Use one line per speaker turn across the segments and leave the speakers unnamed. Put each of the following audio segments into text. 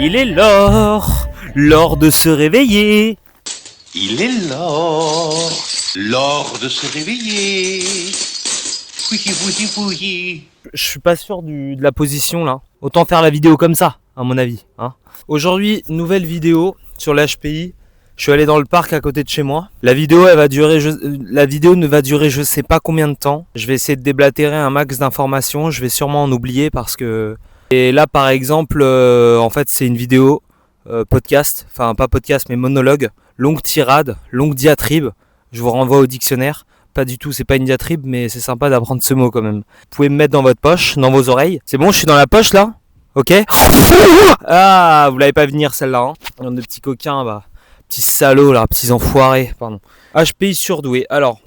Il est l'heure de se réveiller.
Il est l'heure de se réveiller. Oui.
Je suis pas sûr de la position là. Autant faire la vidéo comme ça, à mon avis. Aujourd'hui, nouvelle vidéo sur l'HPI. Je suis allé dans le parc à côté de chez moi. La vidéo ne va durer je sais pas combien de temps. Je vais essayer de déblatérer un max d'informations. Je vais sûrement en oublier parce que... Et là par exemple, en fait c'est une vidéo podcast. Enfin pas podcast mais monologue. Longue tirade, longue diatribe. Je vous renvoie au dictionnaire. Pas du tout, c'est pas une diatribe mais c'est sympa d'apprendre ce mot quand même. Vous pouvez me mettre dans votre poche, dans vos oreilles. C'est bon, je suis dans la poche là. Ok. Ah, vous l'avez pas venir celle-là. Il y a des petits coquins, bah. Petits salauds là, petits enfoirés, pardon. HPI surdoué. Alors,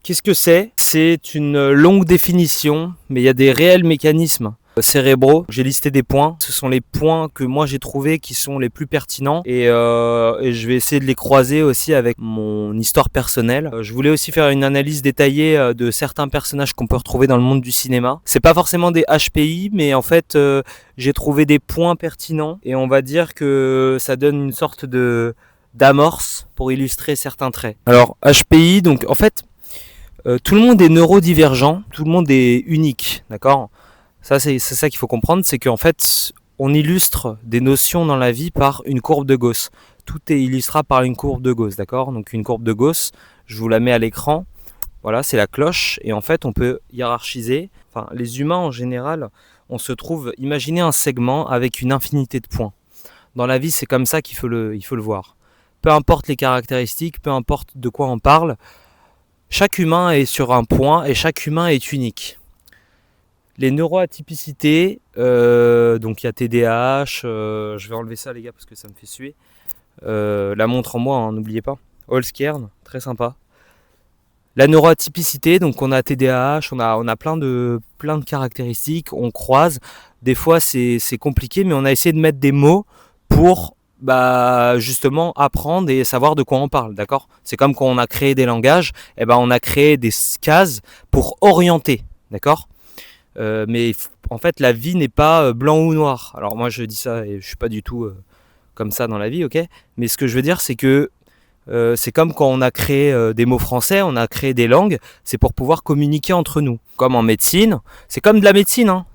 qu'est-ce que c'est ? C'est une longue définition, mais il y a des réels mécanismes cérébraux. J'ai listé des points. Ce sont les points que moi j'ai trouvés qui sont les plus pertinents et je vais essayer de les croiser aussi avec mon histoire personnelle. Je voulais aussi faire une analyse détaillée de certains personnages qu'on peut retrouver dans le monde du cinéma. C'est pas forcément des HPI, mais en fait j'ai trouvé des points pertinents et on va dire que ça donne une sorte d'amorce pour illustrer certains traits. Alors HPI, donc en fait tout le monde est neurodivergent, tout le monde est unique, d'accord ? Ça c'est ça qu'il faut comprendre, c'est qu'en fait on illustre des notions dans la vie par une courbe de Gauss. Tout est illustrable par une courbe de Gauss, d'accord ? Donc une courbe de Gauss, je vous la mets à l'écran, voilà, c'est la cloche et en fait on peut hiérarchiser. Enfin les humains en général, on se trouve, imaginez un segment avec une infinité de points. Dans la vie c'est comme ça qu'il faut le voir. Peu importe les caractéristiques, peu importe de quoi on parle, chaque humain est sur un point et chaque humain est unique. Les neuroatypicités, donc il y a TDAH, je vais enlever ça les gars parce que ça me fait suer. La montre en moi, n'oubliez pas. Holzkern, très sympa. La neuroatypicité, donc on a TDAH, on a plein de caractéristiques, on croise. Des fois c'est compliqué, mais on a essayé de mettre des mots pour justement apprendre et savoir de quoi on parle, d'accord ? C'est comme quand on a créé des langages, on a créé des cases pour orienter, d'accord ? Mais en fait la vie n'est pas blanc ou noir. Alors moi je dis ça et je suis pas du tout comme ça dans la vie, ok ? Mais ce que je veux dire c'est que c'est comme quand on a créé des mots français, on a créé des langues, c'est pour pouvoir communiquer entre nous. Comme en médecine, c'est comme de la médecine,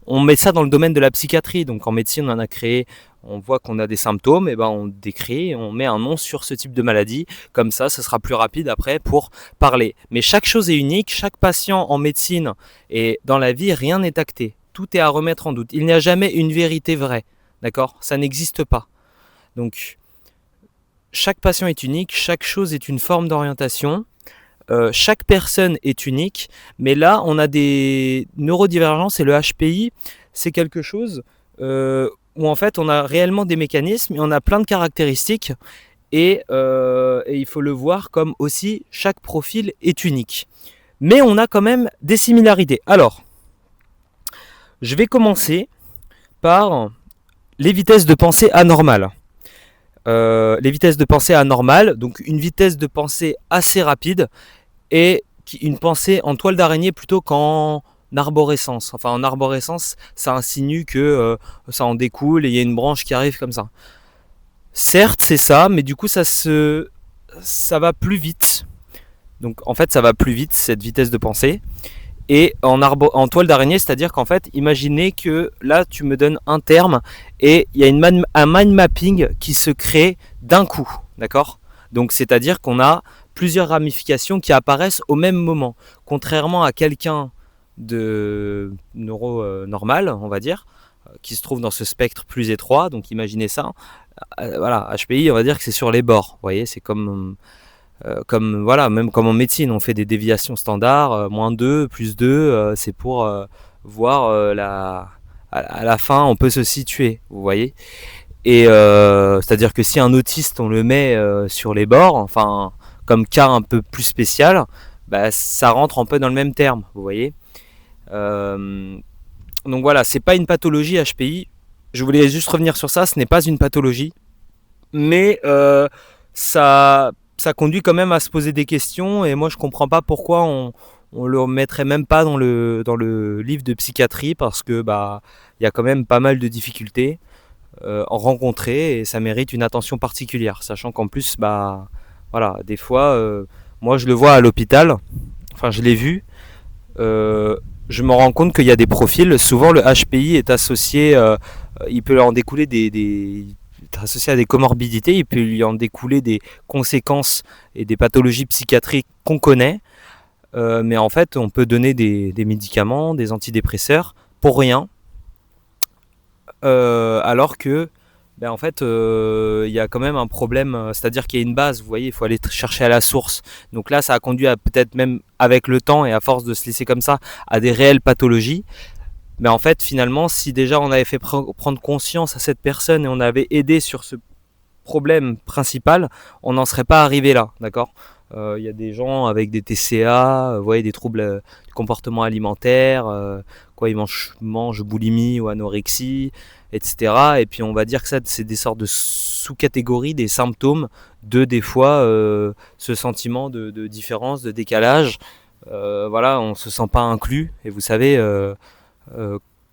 on met ça dans le domaine de la psychiatrie. Donc en médecine on a créé, on voit qu'on a des symptômes, on décrit, on met un nom sur ce type de maladie, comme ça sera plus rapide après pour parler. Mais chaque chose est unique, chaque patient en médecine et dans la vie, rien n'est acté. Tout est à remettre en doute. Il n'y a jamais une vérité vraie, d'accord ? Ça n'existe pas. Donc, chaque patient est unique, chaque chose est une forme d'orientation, chaque personne est unique, mais là, on a des neurodivergences et le HPI, c'est quelque chose... où en fait on a réellement des mécanismes et on a plein de caractéristiques et il faut le voir comme aussi chaque profil est unique. Mais on a quand même des similarités. Alors, je vais commencer par les vitesses de pensée anormales. Les vitesses de pensée anormales, donc une vitesse de pensée assez rapide et une pensée en toile d'araignée plutôt qu'en arborescence. Enfin en arborescence ça insinue que ça en découle et il y a une branche qui arrive comme ça. Certes c'est ça, mais du coup ça va plus vite. Donc en fait ça va plus vite cette vitesse de pensée. Et en toile d'araignée, c'est-à-dire qu'en fait imaginez que là tu me donnes un terme et il y a un mind mapping qui se crée d'un coup, d'accord ? Donc c'est-à-dire qu'on a plusieurs ramifications qui apparaissent au même moment. Contrairement à quelqu'un de normal, on va dire, qui se trouve dans ce spectre plus étroit, donc imaginez ça, voilà, HPI, on va dire que c'est sur les bords, vous voyez, c'est comme voilà, même comme en médecine, on fait des déviations standards, -2, +2, c'est pour voir à la fin, on peut se situer, vous voyez, et c'est-à-dire que si un autiste, on le met sur les bords, enfin, comme cas un peu plus spécial, ça rentre un peu dans le même terme, vous voyez. Donc voilà, c'est pas une pathologie HPI. Je voulais juste revenir sur ça, ce n'est pas une pathologie, mais ça conduit quand même à se poser des questions et moi je comprends pas pourquoi on le mettrait même pas dans le livre de psychiatrie parce que y a quand même pas mal de difficultés. rencontrer et ça mérite une attention particulière, sachant qu'en plus, voilà, des fois, moi je le vois à l'hôpital, enfin je l'ai vu, je me rends compte qu'il y a des profils, souvent le HPI est associé, il peut en découler est associé à des comorbidités, il peut lui en découler des conséquences et des pathologies psychiatriques qu'on connaît, mais en fait on peut donner des médicaments, des antidépresseurs pour rien, alors que en fait il y a quand même un problème, c'est-à-dire qu'il y a une base, vous voyez, il faut aller chercher à la source. Donc là ça a conduit à peut-être même avec le temps et à force de se laisser comme ça à des réelles pathologies. Mais en fait finalement si déjà on avait fait prendre conscience à cette personne et on avait aidé sur ce problème principal, on n'en serait pas arrivé là, d'accord. Y a des gens avec des TCA, vous voyez, des troubles du comportement alimentaire, ils mangent boulimie ou anorexie, etc. Et puis on va dire que ça, c'est des sortes de sous-catégories, des symptômes de des fois ce sentiment de différence, de décalage. Voilà, on se sent pas inclus. Et vous savez,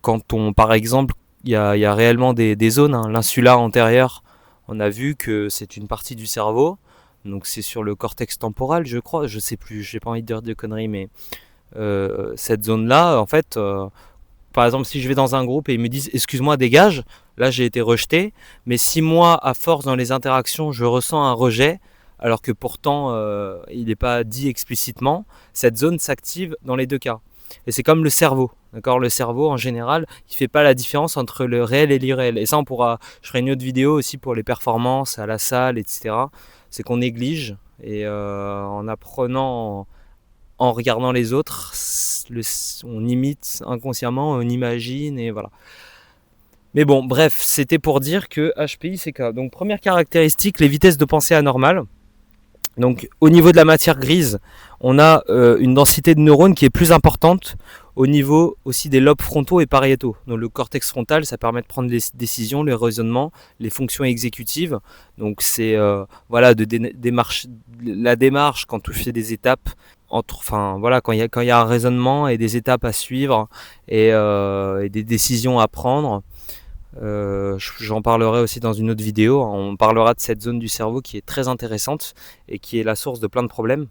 quand on, par exemple, il y a réellement des zones, hein, l'insula antérieure, on a vu que c'est une partie du cerveau. Donc c'est sur le cortex temporal, je crois, je sais plus, j'ai pas envie de dire de conneries, mais cette zone-là, en fait, par exemple, si je vais dans un groupe et ils me disent excuse-moi, dégage, là j'ai été rejeté, mais si moi, à force dans les interactions, je ressens un rejet, alors que pourtant il n'est pas dit explicitement, cette zone s'active dans les deux cas. Et c'est comme le cerveau, d'accord. Le cerveau en général, il fait pas la différence entre le réel et l'irréel. Et ça, je ferai une autre vidéo aussi pour les performances à la salle, etc. C'est qu'on néglige et en apprenant, en regardant les autres, on imite inconsciemment, on imagine et voilà. Mais bon, bref, c'était pour dire que HPI c'est quoi. Donc première caractéristique, les vitesses de pensée anormales. Donc au niveau de la matière grise, on a une densité de neurones qui est plus importante au niveau aussi des lobes frontaux et pariétaux. Donc le cortex frontal, ça permet de prendre les décisions, les raisonnements, les fonctions exécutives. Donc c'est voilà la démarche quand tu fais des étapes quand il y a un raisonnement et des étapes à suivre et des décisions à prendre. J'en parlerai aussi dans une autre vidéo. On parlera de cette zone du cerveau qui est très intéressante et qui est la source de plein de problèmes.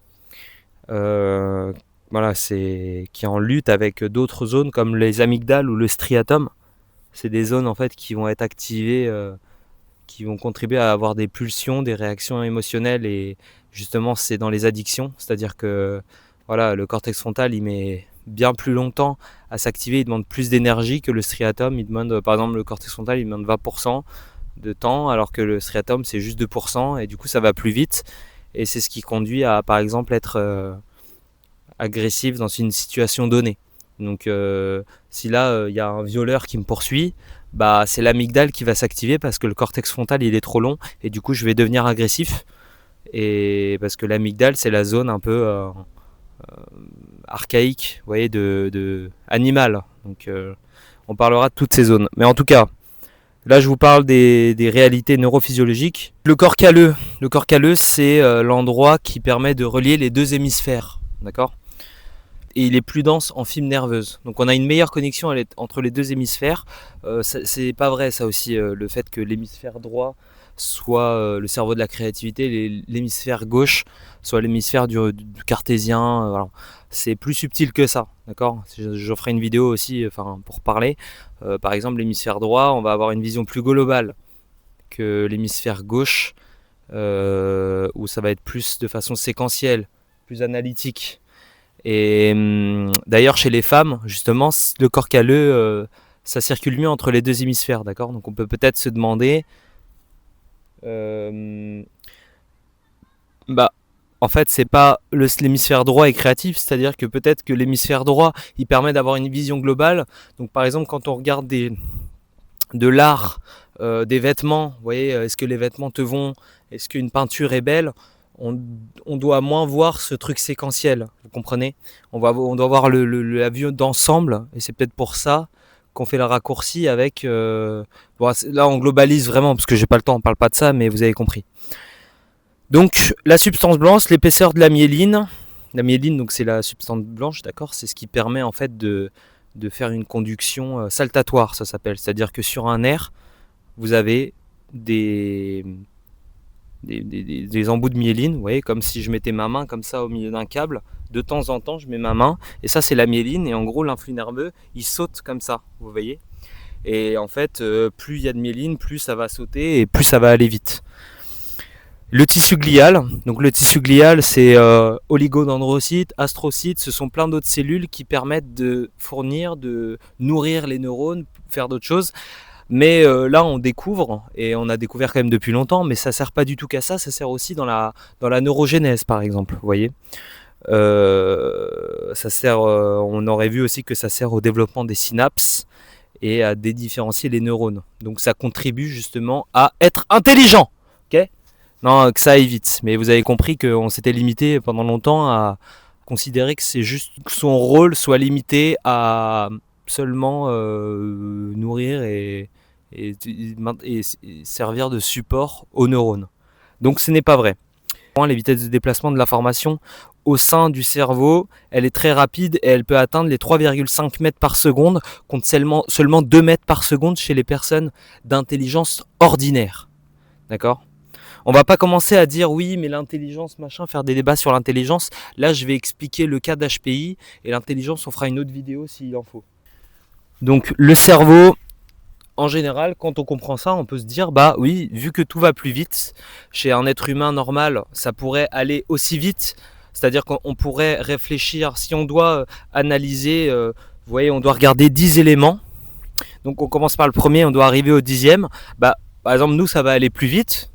Voilà, qui est en lutte avec d'autres zones comme les amygdales ou le striatum. C'est des zones en fait qui vont être activées, qui vont contribuer à avoir des pulsions, des réactions émotionnelles, et justement c'est dans les addictions, c'est-à-dire que voilà, le cortex frontal il met bien plus longtemps à s'activer, il demande plus d'énergie que le striatum. Il demande, par exemple, le cortex frontal il demande 20% de temps, alors que le striatum c'est juste 2%, et du coup ça va plus vite, et c'est ce qui conduit à par exemple être agressif dans une situation donnée. Donc si là il y a un violeur qui me poursuit, c'est l'amygdale qui va s'activer parce que le cortex frontal il est trop long, et du coup je vais devenir agressif, et parce que l'amygdale c'est la zone un peu archaïque, vous voyez, de animal. Donc on parlera de toutes ces zones. Mais en tout cas, là je vous parle des réalités neurophysiologiques. Le corps calleux, c'est l'endroit qui permet de relier les deux hémisphères, d'accord. Et il est plus dense en fibres nerveuses. Donc on a une meilleure connexion entre les deux hémisphères. C'est pas vrai ça aussi, le fait que l'hémisphère droit soit le cerveau de la créativité, l'hémisphère gauche soit l'hémisphère du cartésien. Voilà. C'est plus subtil que ça, d'accord. Je ferai une vidéo aussi pour parler. Par exemple, l'hémisphère droit, on va avoir une vision plus globale que l'hémisphère gauche, où ça va être plus de façon séquentielle, plus analytique. Et d'ailleurs chez les femmes, justement, le corps calleux, ça circule mieux entre les deux hémisphères, d'accord. Donc on peut peut-être se demander, en fait c'est pas l'hémisphère droit est créatif, c'est-à-dire que peut-être que l'hémisphère droit il permet d'avoir une vision globale. Donc par exemple quand on regarde de l'art, des vêtements, vous voyez, est-ce que les vêtements te vont, est-ce qu'une peinture est belle, on doit moins voir ce truc séquentiel, vous comprenez. On doit voir la vue d'ensemble, et c'est peut-être pour ça qu'on fait le raccourci avec... là on globalise vraiment, parce que j'ai pas le temps, on parle pas de ça, mais vous avez compris. Donc la substance blanche, l'épaisseur de la myéline, donc c'est la substance blanche, d'accord, c'est ce qui permet en fait de faire une conduction saltatoire, ça s'appelle, c'est-à-dire que sur un nerf, vous avez des embouts de myéline, vous voyez, comme si je mettais ma main comme ça au milieu d'un câble. De temps en temps, je mets ma main, et ça c'est la myéline, et en gros l'influx nerveux, il saute comme ça, vous voyez. Et en fait, plus il y a de myéline, plus ça va sauter, et plus ça va aller vite. Le tissu glial, donc le tissu glial c'est oligodendrocytes, astrocytes, ce sont plein d'autres cellules qui permettent de fournir, de nourrir les neurones, faire d'autres choses. Mais là on découvre, et on a découvert quand même depuis longtemps, mais ça sert pas du tout qu'à ça, ça sert aussi dans la neurogénèse par exemple, vous voyez. Ça sert, on aurait vu aussi que ça sert au développement des synapses et à dédifférencier les neurones. Donc ça contribue justement à être intelligent, ok ? Non, que ça aille vite. Mais vous avez compris qu'on s'était limité pendant longtemps à considérer que c'est juste que son rôle soit limité à seulement nourrir et servir de support aux neurones. Donc ce n'est pas vrai. Les vitesses de déplacement de l'information au sein du cerveau, elle est très rapide et elle peut atteindre les 3,5 mètres par seconde contre seulement 2 mètres par seconde chez les personnes d'intelligence ordinaire. D'accord ? On va pas commencer à dire oui mais l'intelligence machin, faire des débats sur l'intelligence. Là je vais expliquer le cas d'HPI et l'intelligence on fera une autre vidéo s'il en faut. Donc le cerveau, en général, quand on comprend ça, on peut se dire, bah oui, vu que tout va plus vite, chez un être humain normal, ça pourrait aller aussi vite. C'est-à-dire qu'on pourrait réfléchir, si on doit analyser, vous voyez, on doit regarder 10 éléments. Donc on commence par le premier, on doit arriver au 10e. Bah, par exemple, nous, ça va aller plus vite.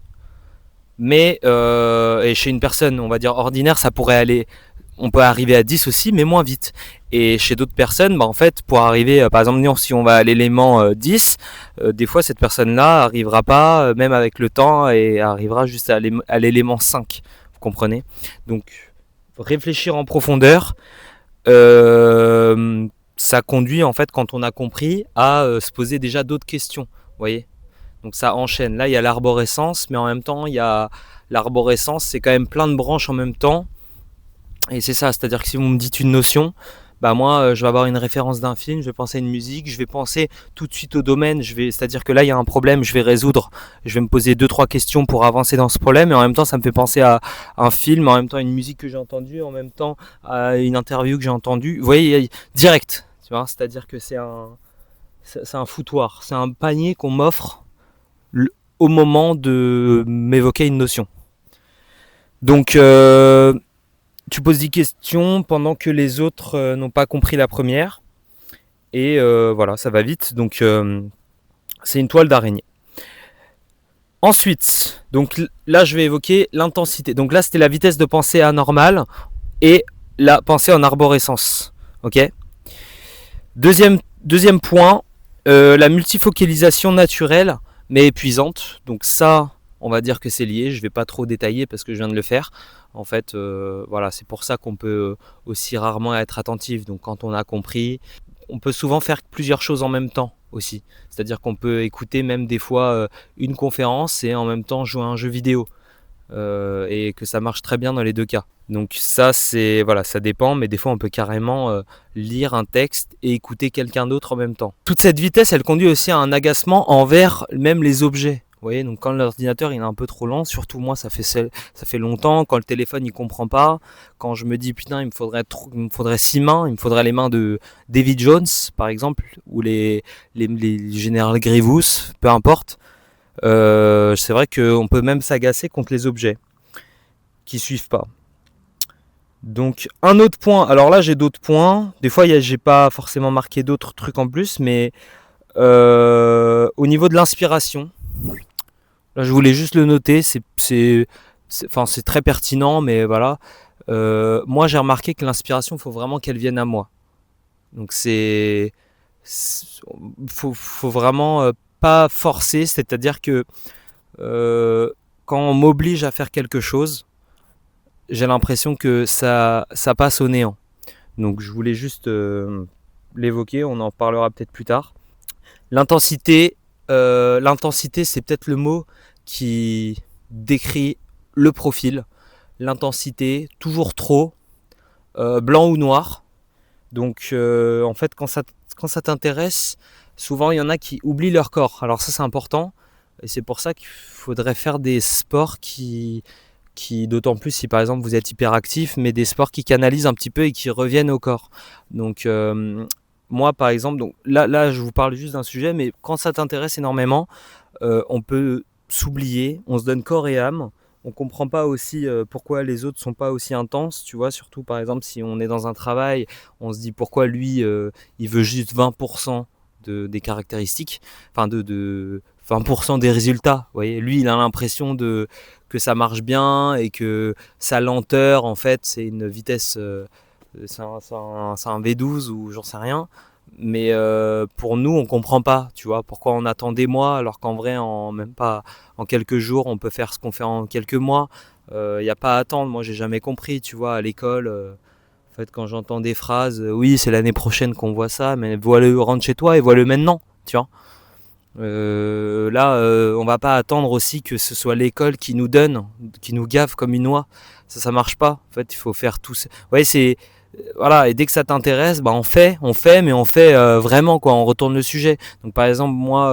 Mais et chez une personne, on va dire ordinaire, ça pourrait aller... On peut arriver à 10 aussi, mais moins vite. Et chez d'autres personnes, bah en fait, pour arriver, par exemple, si on va à l'élément 10, des fois, cette personne-là arrivera pas, même avec le temps, et arrivera juste à l'élément 5. Vous comprenez ? Donc, réfléchir en profondeur, ça conduit, en fait, quand on a compris, à se poser déjà d'autres questions. Vous voyez ? Donc, ça enchaîne. Là, il y a l'arborescence, mais en même temps, il y a l'arborescence, c'est quand même plein de branches en même temps. Et c'est ça, c'est-à-dire que si vous me dites une notion, bah moi je vais avoir une référence d'un film, je vais penser à une musique, je vais penser tout de suite au domaine, c'est-à-dire que là il y a un problème, je vais résoudre, je vais me poser 2-3 questions pour avancer dans ce problème, et en même temps ça me fait penser à un film, en même temps à une musique que j'ai entendue, en même temps à une interview que j'ai entendue, vous voyez, direct, tu vois, c'est-à-dire que c'est un foutoir, c'est un panier qu'on m'offre au moment de m'évoquer une notion. Donc tu poses des questions pendant que les autres n'ont pas compris la première. Et voilà, ça va vite. Donc c'est une toile d'araignée. Ensuite, donc là je vais évoquer l'intensité. Donc là c'était la vitesse de pensée anormale et la pensée en arborescence. Ok ? Deuxième point, la multifocalisation naturelle mais épuisante. Donc ça, on va dire que c'est lié. Je ne vais pas trop détailler parce que je viens de le faire. En fait, voilà, c'est pour ça qu'on peut aussi rarement être attentif. Donc quand on a compris, on peut souvent faire plusieurs choses en même temps aussi. C'est-à-dire qu'on peut écouter même des fois une conférence et en même temps jouer à un jeu vidéo. Et que ça marche très bien dans les deux cas. Donc ça, c'est voilà, ça dépend, mais des fois on peut carrément lire un texte et écouter quelqu'un d'autre en même temps. Toute cette vitesse, elle conduit aussi à un agacement envers même les objets. Vous voyez, donc quand l'ordinateur il est un peu trop lent, surtout moi ça fait longtemps, quand le téléphone il comprend pas, quand je me dis putain il me faudrait 6 mains, il me faudrait les mains de Davy Jones par exemple, ou les général Grievous, peu importe, c'est vrai qu'on peut même s'agacer contre les objets qui suivent pas. Donc un autre point, alors là j'ai d'autres points, des fois j'ai pas forcément marqué d'autres trucs en plus, mais au niveau de l'inspiration, là je voulais juste le noter, c'est très pertinent, mais voilà. Moi j'ai remarqué que l'inspiration, il faut vraiment qu'elle vienne à moi. Donc faut vraiment pas forcer, c'est-à-dire que quand on m'oblige à faire quelque chose, j'ai l'impression que ça passe au néant. Donc je voulais juste l'évoquer, on en parlera peut-être plus tard. L'intensité, c'est peut-être le mot qui décrit le profil. L'intensité, toujours trop, blanc ou noir. Donc en fait quand ça t'intéresse, souvent il y en a qui oublient leur corps. Alors ça c'est important, Et c'est pour ça qu'il faudrait faire des sports qui d'autant plus si par exemple vous êtes hyperactif, mais des sports qui canalisent un petit peu et qui reviennent au corps. Donc moi par exemple, donc là je vous parle juste d'un sujet, mais quand ça t'intéresse énormément, on peut s'oublier, on se donne corps et âme. On comprend pas aussi pourquoi les autres sont pas aussi intenses, tu vois, surtout par exemple si on est dans un travail, on se dit pourquoi lui il veut juste 20% des caractéristiques, enfin de 20% des résultats, vous voyez, lui il a l'impression que ça marche bien et que sa lenteur en fait c'est une vitesse, c'est un V12 ou j'en sais rien, mais pour nous on comprend pas, tu vois, pourquoi on attend des mois alors qu'en vrai en même pas en quelques jours on peut faire ce qu'on fait en quelques mois. Y a pas à attendre, moi j'ai jamais compris, tu vois, à l'école en fait quand j'entends des phrases, oui c'est l'année prochaine qu'on voit ça, mais vois-le, rentre chez toi et vois-le maintenant, tu vois. Là, on va pas attendre aussi que ce soit l'école qui nous donne, qui nous gave comme une oie. Ça marche pas. En fait, il faut faire tout. Ouais, c'est voilà. Et dès que ça t'intéresse, bah on fait, mais on fait vraiment quoi. On retourne le sujet. Donc par exemple, moi,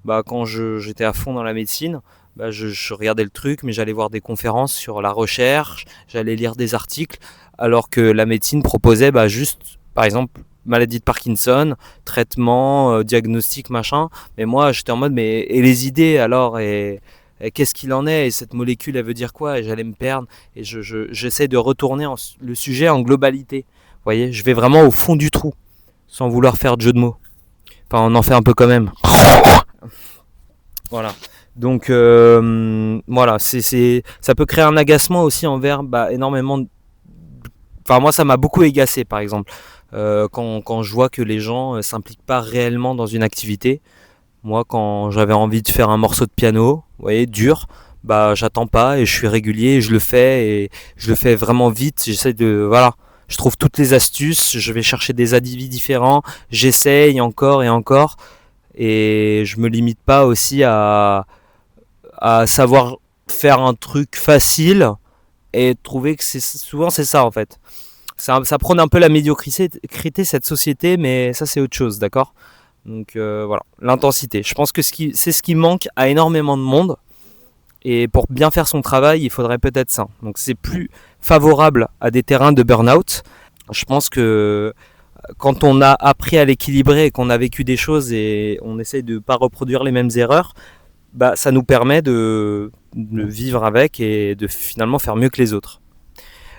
bah quand j'étais à fond dans la médecine, bah je regardais le truc, mais j'allais voir des conférences sur la recherche, j'allais lire des articles, alors que la médecine proposait bah juste, par exemple, maladie de Parkinson, traitement, diagnostic, machin. Mais moi, j'étais en mode, mais et les idées alors et qu'est-ce qu'il en est? Et cette molécule, elle veut dire quoi? Et j'allais me perdre. Et j'essaie de retourner le sujet en globalité. Vous voyez, je vais vraiment au fond du trou, sans vouloir faire de jeu de mots. Enfin, on en fait un peu quand même. Voilà. Donc, voilà, ça peut créer un agacement aussi envers énormément de... Enfin, moi, ça m'a beaucoup agacé, par exemple. Quand je vois que les gens s'impliquent pas réellement dans une activité. Moi, quand j'avais envie de faire un morceau de piano, vous voyez, dur, bah j'attends pas et je suis régulier et je le fais vraiment vite. J'essaie de, voilà, je trouve toutes les astuces, je vais chercher des avis différents, j'essaye encore et encore et je me limite pas aussi à savoir faire un truc facile et trouver que souvent c'est ça en fait. Ça prône un peu la médiocrité cette société, mais ça c'est autre chose, d'accord? Donc voilà, l'intensité. Je pense que c'est ce qui manque à énormément de monde. Et pour bien faire son travail, il faudrait peut-être ça. Donc c'est plus favorable à des terrains de burn-out. Je pense que quand on a appris à l'équilibrer et qu'on a vécu des choses et on essaye de ne pas reproduire les mêmes erreurs, bah, ça nous permet de vivre avec et de finalement faire mieux que les autres.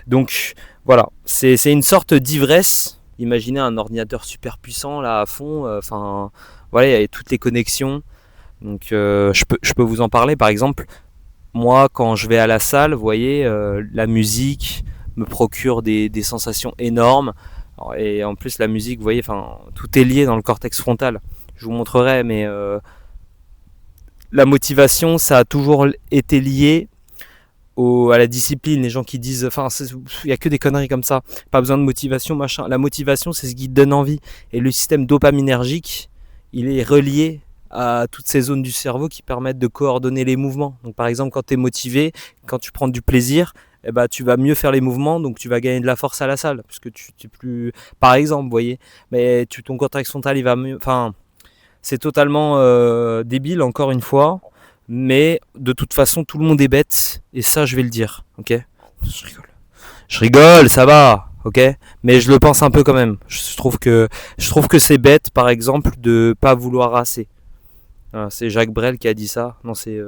Donc voilà, c'est une sorte d'ivresse. Imaginez un ordinateur super puissant là à fond, enfin voilà, il y a toutes les connexions. Donc je peux vous en parler par exemple. Moi quand je vais à la salle, vous voyez, la musique me procure des sensations énormes. Et en plus la musique, vous voyez, enfin tout est lié dans le cortex frontal. Je vous montrerai, mais la motivation, ça a toujours été lié à la discipline. Les gens qui disent, enfin, il n'y a que des conneries comme ça, pas besoin de motivation, machin. La motivation, c'est ce qui te donne envie. Et le système dopaminergique, il est relié à toutes ces zones du cerveau qui permettent de coordonner les mouvements. Donc par exemple, quand tu es motivé, quand tu prends du plaisir, eh ben, tu vas mieux faire les mouvements, donc tu vas gagner de la force à la salle, parce que tu es plus... Par exemple, vous voyez, mais ton cortex frontal, il va mieux... Enfin, c'est totalement débile, encore une fois. Mais de toute façon, tout le monde est bête. Et ça, je vais le dire. Ok? Je rigole. Je rigole, ça va. Ok? Mais je le pense un peu quand même. Je trouve que c'est bête, par exemple, de pas vouloir assez. Voilà, c'est Jacques Brel qui a dit ça. Non, c'est...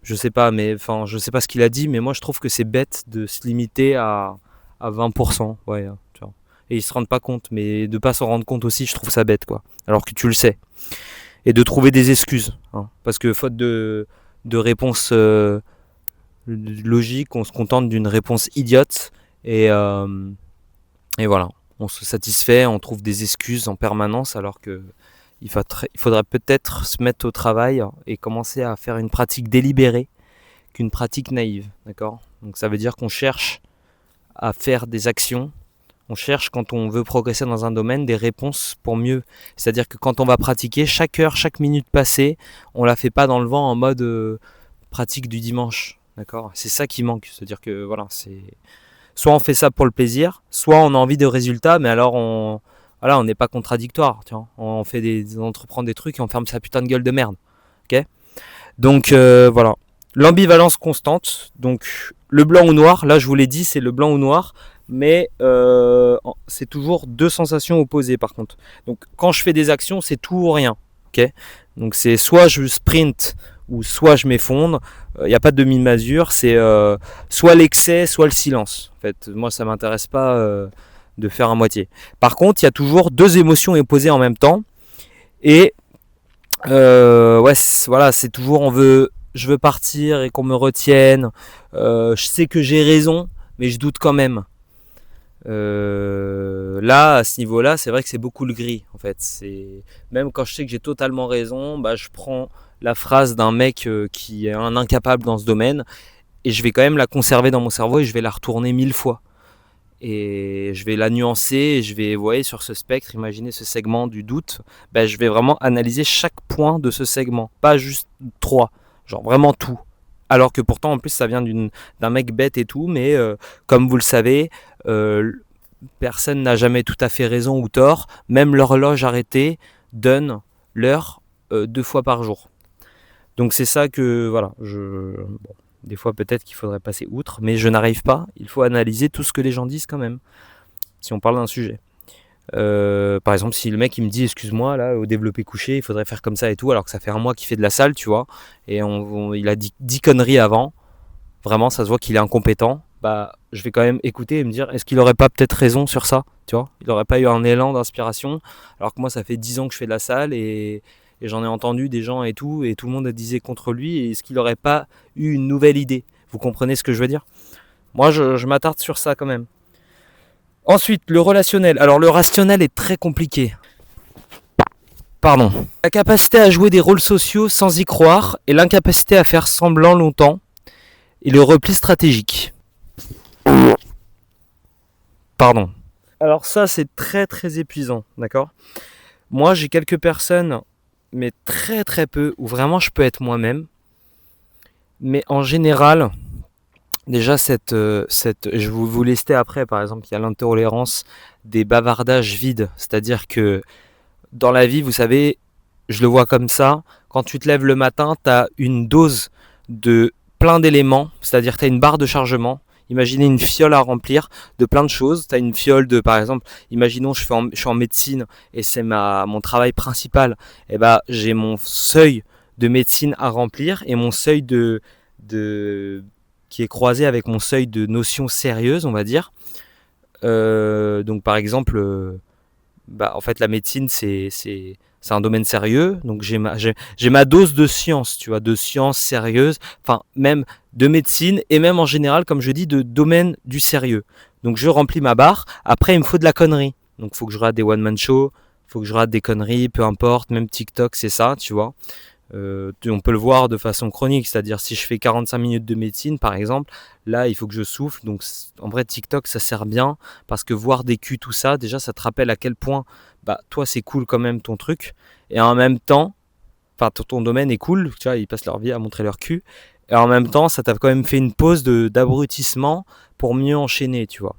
je sais pas, mais... Enfin, je sais pas ce qu'il a dit, mais moi, je trouve que c'est bête de se limiter à 20%. Ouais, tu vois. Et ils se rendent pas compte. Mais de pas s'en rendre compte aussi, je trouve ça bête, quoi. Alors que tu le sais. Et de trouver des excuses. Hein, parce que faute de réponse logique, on se contente d'une réponse idiote. Et voilà, on se satisfait, on trouve des excuses en permanence alors que il faudrait peut-être se mettre au travail et commencer à faire une pratique délibérée qu'une pratique naïve. D'accord? Donc ça veut dire qu'on cherche à faire des actions. On cherche, quand on veut progresser dans un domaine, des réponses pour mieux. C'est-à-dire que quand on va pratiquer, chaque heure, chaque minute passée, on la fait pas dans le vent en mode pratique du dimanche. D'accord? C'est ça qui manque. C'est-à-dire que voilà, c'est soit on fait ça pour le plaisir, soit on a envie de résultats, mais alors on n'est pas contradictoire. On entreprend des trucs et on ferme sa putain de gueule de merde. Ok? Donc voilà, l'ambivalence constante, donc le blanc ou noir, là je vous l'ai dit c'est le blanc ou noir, mais c'est toujours deux sensations opposées par contre. Donc quand je fais des actions c'est tout ou rien, ok. Donc c'est soit je sprint ou soit je m'effondre, il n'y a pas de demi-mesure, c'est soit l'excès soit le silence. En fait moi ça m'intéresse pas de faire à moitié. Par contre il y a toujours deux émotions opposées en même temps, et ouais, voilà, c'est toujours je veux partir et qu'on me retienne. Je sais que j'ai raison, mais je doute quand même. Là, à ce niveau-là, c'est vrai que c'est beaucoup le gris, en fait. Même quand je sais que j'ai totalement raison, bah, je prends la phrase d'un mec qui est un incapable dans ce domaine et je vais quand même la conserver dans mon cerveau et je vais la retourner 1000 fois. Et je vais la nuancer et je vais, vous voyez, sur ce spectre, imaginez ce segment du doute, ben, je vais vraiment analyser chaque point de ce segment, pas juste 3, genre vraiment tout. Alors que pourtant en plus ça vient d'un mec bête et tout, mais comme vous le savez, personne n'a jamais tout à fait raison ou tort, même l'horloge arrêtée donne l'heure 2 fois par jour. Donc c'est ça que, voilà, bon, des fois peut-être qu'il faudrait passer outre, mais je n'arrive pas. Il faut analyser tout ce que les gens disent quand même, si on parle d'un sujet. Par exemple, si le mec il me dit excuse-moi là au développé couché il faudrait faire comme ça et tout, alors que ça fait un mois qu'il fait de la salle, tu vois, et il a dit 10 conneries avant, vraiment ça se voit qu'il est incompétent, bah je vais quand même écouter et me dire est-ce qu'il aurait pas peut-être raison sur ça, tu vois, il aurait pas eu un élan d'inspiration, alors que moi ça fait 10 ans que je fais de la salle et j'en ai entendu des gens et tout le monde disait contre lui, et est-ce qu'il aurait pas eu une nouvelle idée? Vous comprenez ce que je veux dire? Moi je m'attarde sur ça quand même. Ensuite, le relationnel. Alors le rationnel est très compliqué. Pardon. La capacité à jouer des rôles sociaux sans y croire et l'incapacité à faire semblant longtemps et le repli stratégique. Pardon. Alors ça c'est très très épuisant, d'accord? Moi j'ai quelques personnes, mais très très peu, où vraiment je peux être moi-même. Mais en général, déjà je vais vous lister après, par exemple, il y a l'intolérance des bavardages vides. C'est-à-dire que dans la vie, vous savez, je le vois comme ça, quand tu te lèves le matin, tu as une dose de plein d'éléments, c'est-à-dire tu as une barre de chargement. Imaginez une fiole à remplir de plein de choses. Tu as une fiole de, par exemple, imaginons je suis en médecine et c'est mon travail principal. Et ben, j'ai mon seuil de médecine à remplir et mon seuil qui est croisé avec mon seuil de notions sérieuses, on va dire. Donc par exemple, en fait la médecine c'est un domaine sérieux, donc j'ai ma dose de science, tu vois, de science sérieuse, enfin même de médecine et même en général, comme je dis, de domaine du sérieux. Donc je remplis ma barre, après il me faut de la connerie. Donc il faut que je rate des one-man shows, il faut que je rate des conneries, peu importe, même TikTok c'est ça, tu vois. On peut le voir de façon chronique, c'est-à-dire si je fais 45 minutes de médecine par exemple, là il faut que je souffle. Donc en vrai TikTok ça sert bien parce que voir des culs, tout ça, déjà ça te rappelle à quel point toi c'est cool quand même ton truc, et en même temps, enfin ton domaine est cool, tu vois, ils passent leur vie à montrer leur cul, et en même temps ça t'a quand même fait une pause d'abrutissement pour mieux enchaîner, tu vois,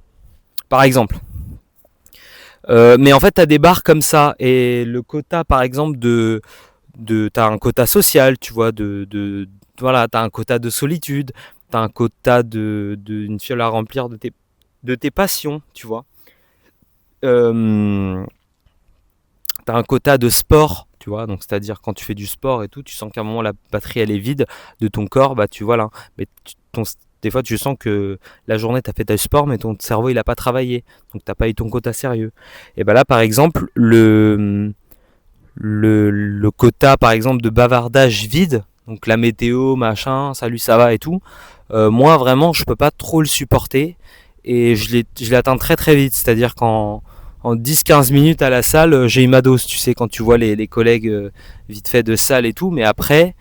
par exemple. Mais en fait t'as des barres comme ça, et le quota par exemple t'as un quota social, tu vois, voilà, t'as un quota de solitude, t'as un quota une fiole à remplir de tes passions, tu vois. T'as un quota de sport, tu vois, donc c'est-à-dire quand tu fais du sport et tout, tu sens qu'à un moment la batterie elle est vide de ton corps, tu vois là, mais des fois tu sens que la journée t'as fait du sport, mais ton cerveau il a pas travaillé, donc t'as pas eu ton quota sérieux. Et là par exemple le quota par exemple de bavardage vide, donc la météo, machin, salut ça va et tout, moi vraiment je peux pas trop le supporter, et je l'atteins très très vite, c'est-à-dire qu'en 10-15 minutes à la salle, j'ai eu ma dose, tu sais, quand tu vois les collègues vite fait de salle et tout, mais après,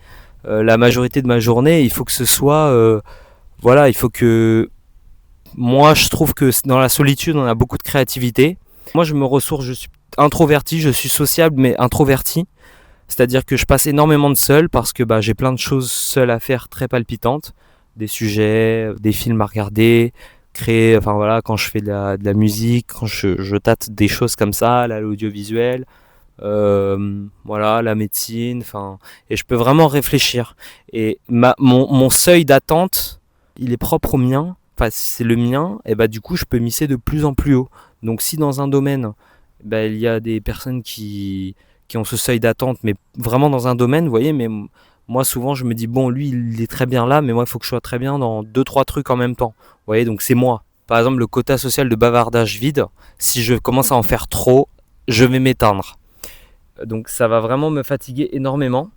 la majorité de ma journée, il faut que ce soit, voilà, il faut que, moi je trouve que dans la solitude on a beaucoup de créativité. Moi je me ressource, je suis introverti, je suis sociable mais introverti, c'est-à-dire que je passe énormément de seul parce que j'ai plein de choses seules à faire très palpitantes, des sujets, des films à regarder, créer, enfin voilà, quand je fais de la musique, quand je tâte des choses comme ça, là, l'audiovisuel, voilà, la médecine, enfin, et je peux vraiment réfléchir. Et mon seuil d'attente, il est propre au mien, enfin c'est le mien, et bah du coup je peux misser de plus en plus haut. Donc si dans un domaine, bah, il y a des personnes qui ont ce seuil d'attente, mais vraiment dans un domaine, vous voyez, mais moi souvent je me dis bon lui il est très bien là, mais moi il faut que je sois très bien dans deux trois trucs en même temps. Vous voyez, donc c'est moi. Par exemple le quota social de bavardage vide, si je commence à en faire trop, je vais m'éteindre. Donc ça va vraiment me fatiguer énormément.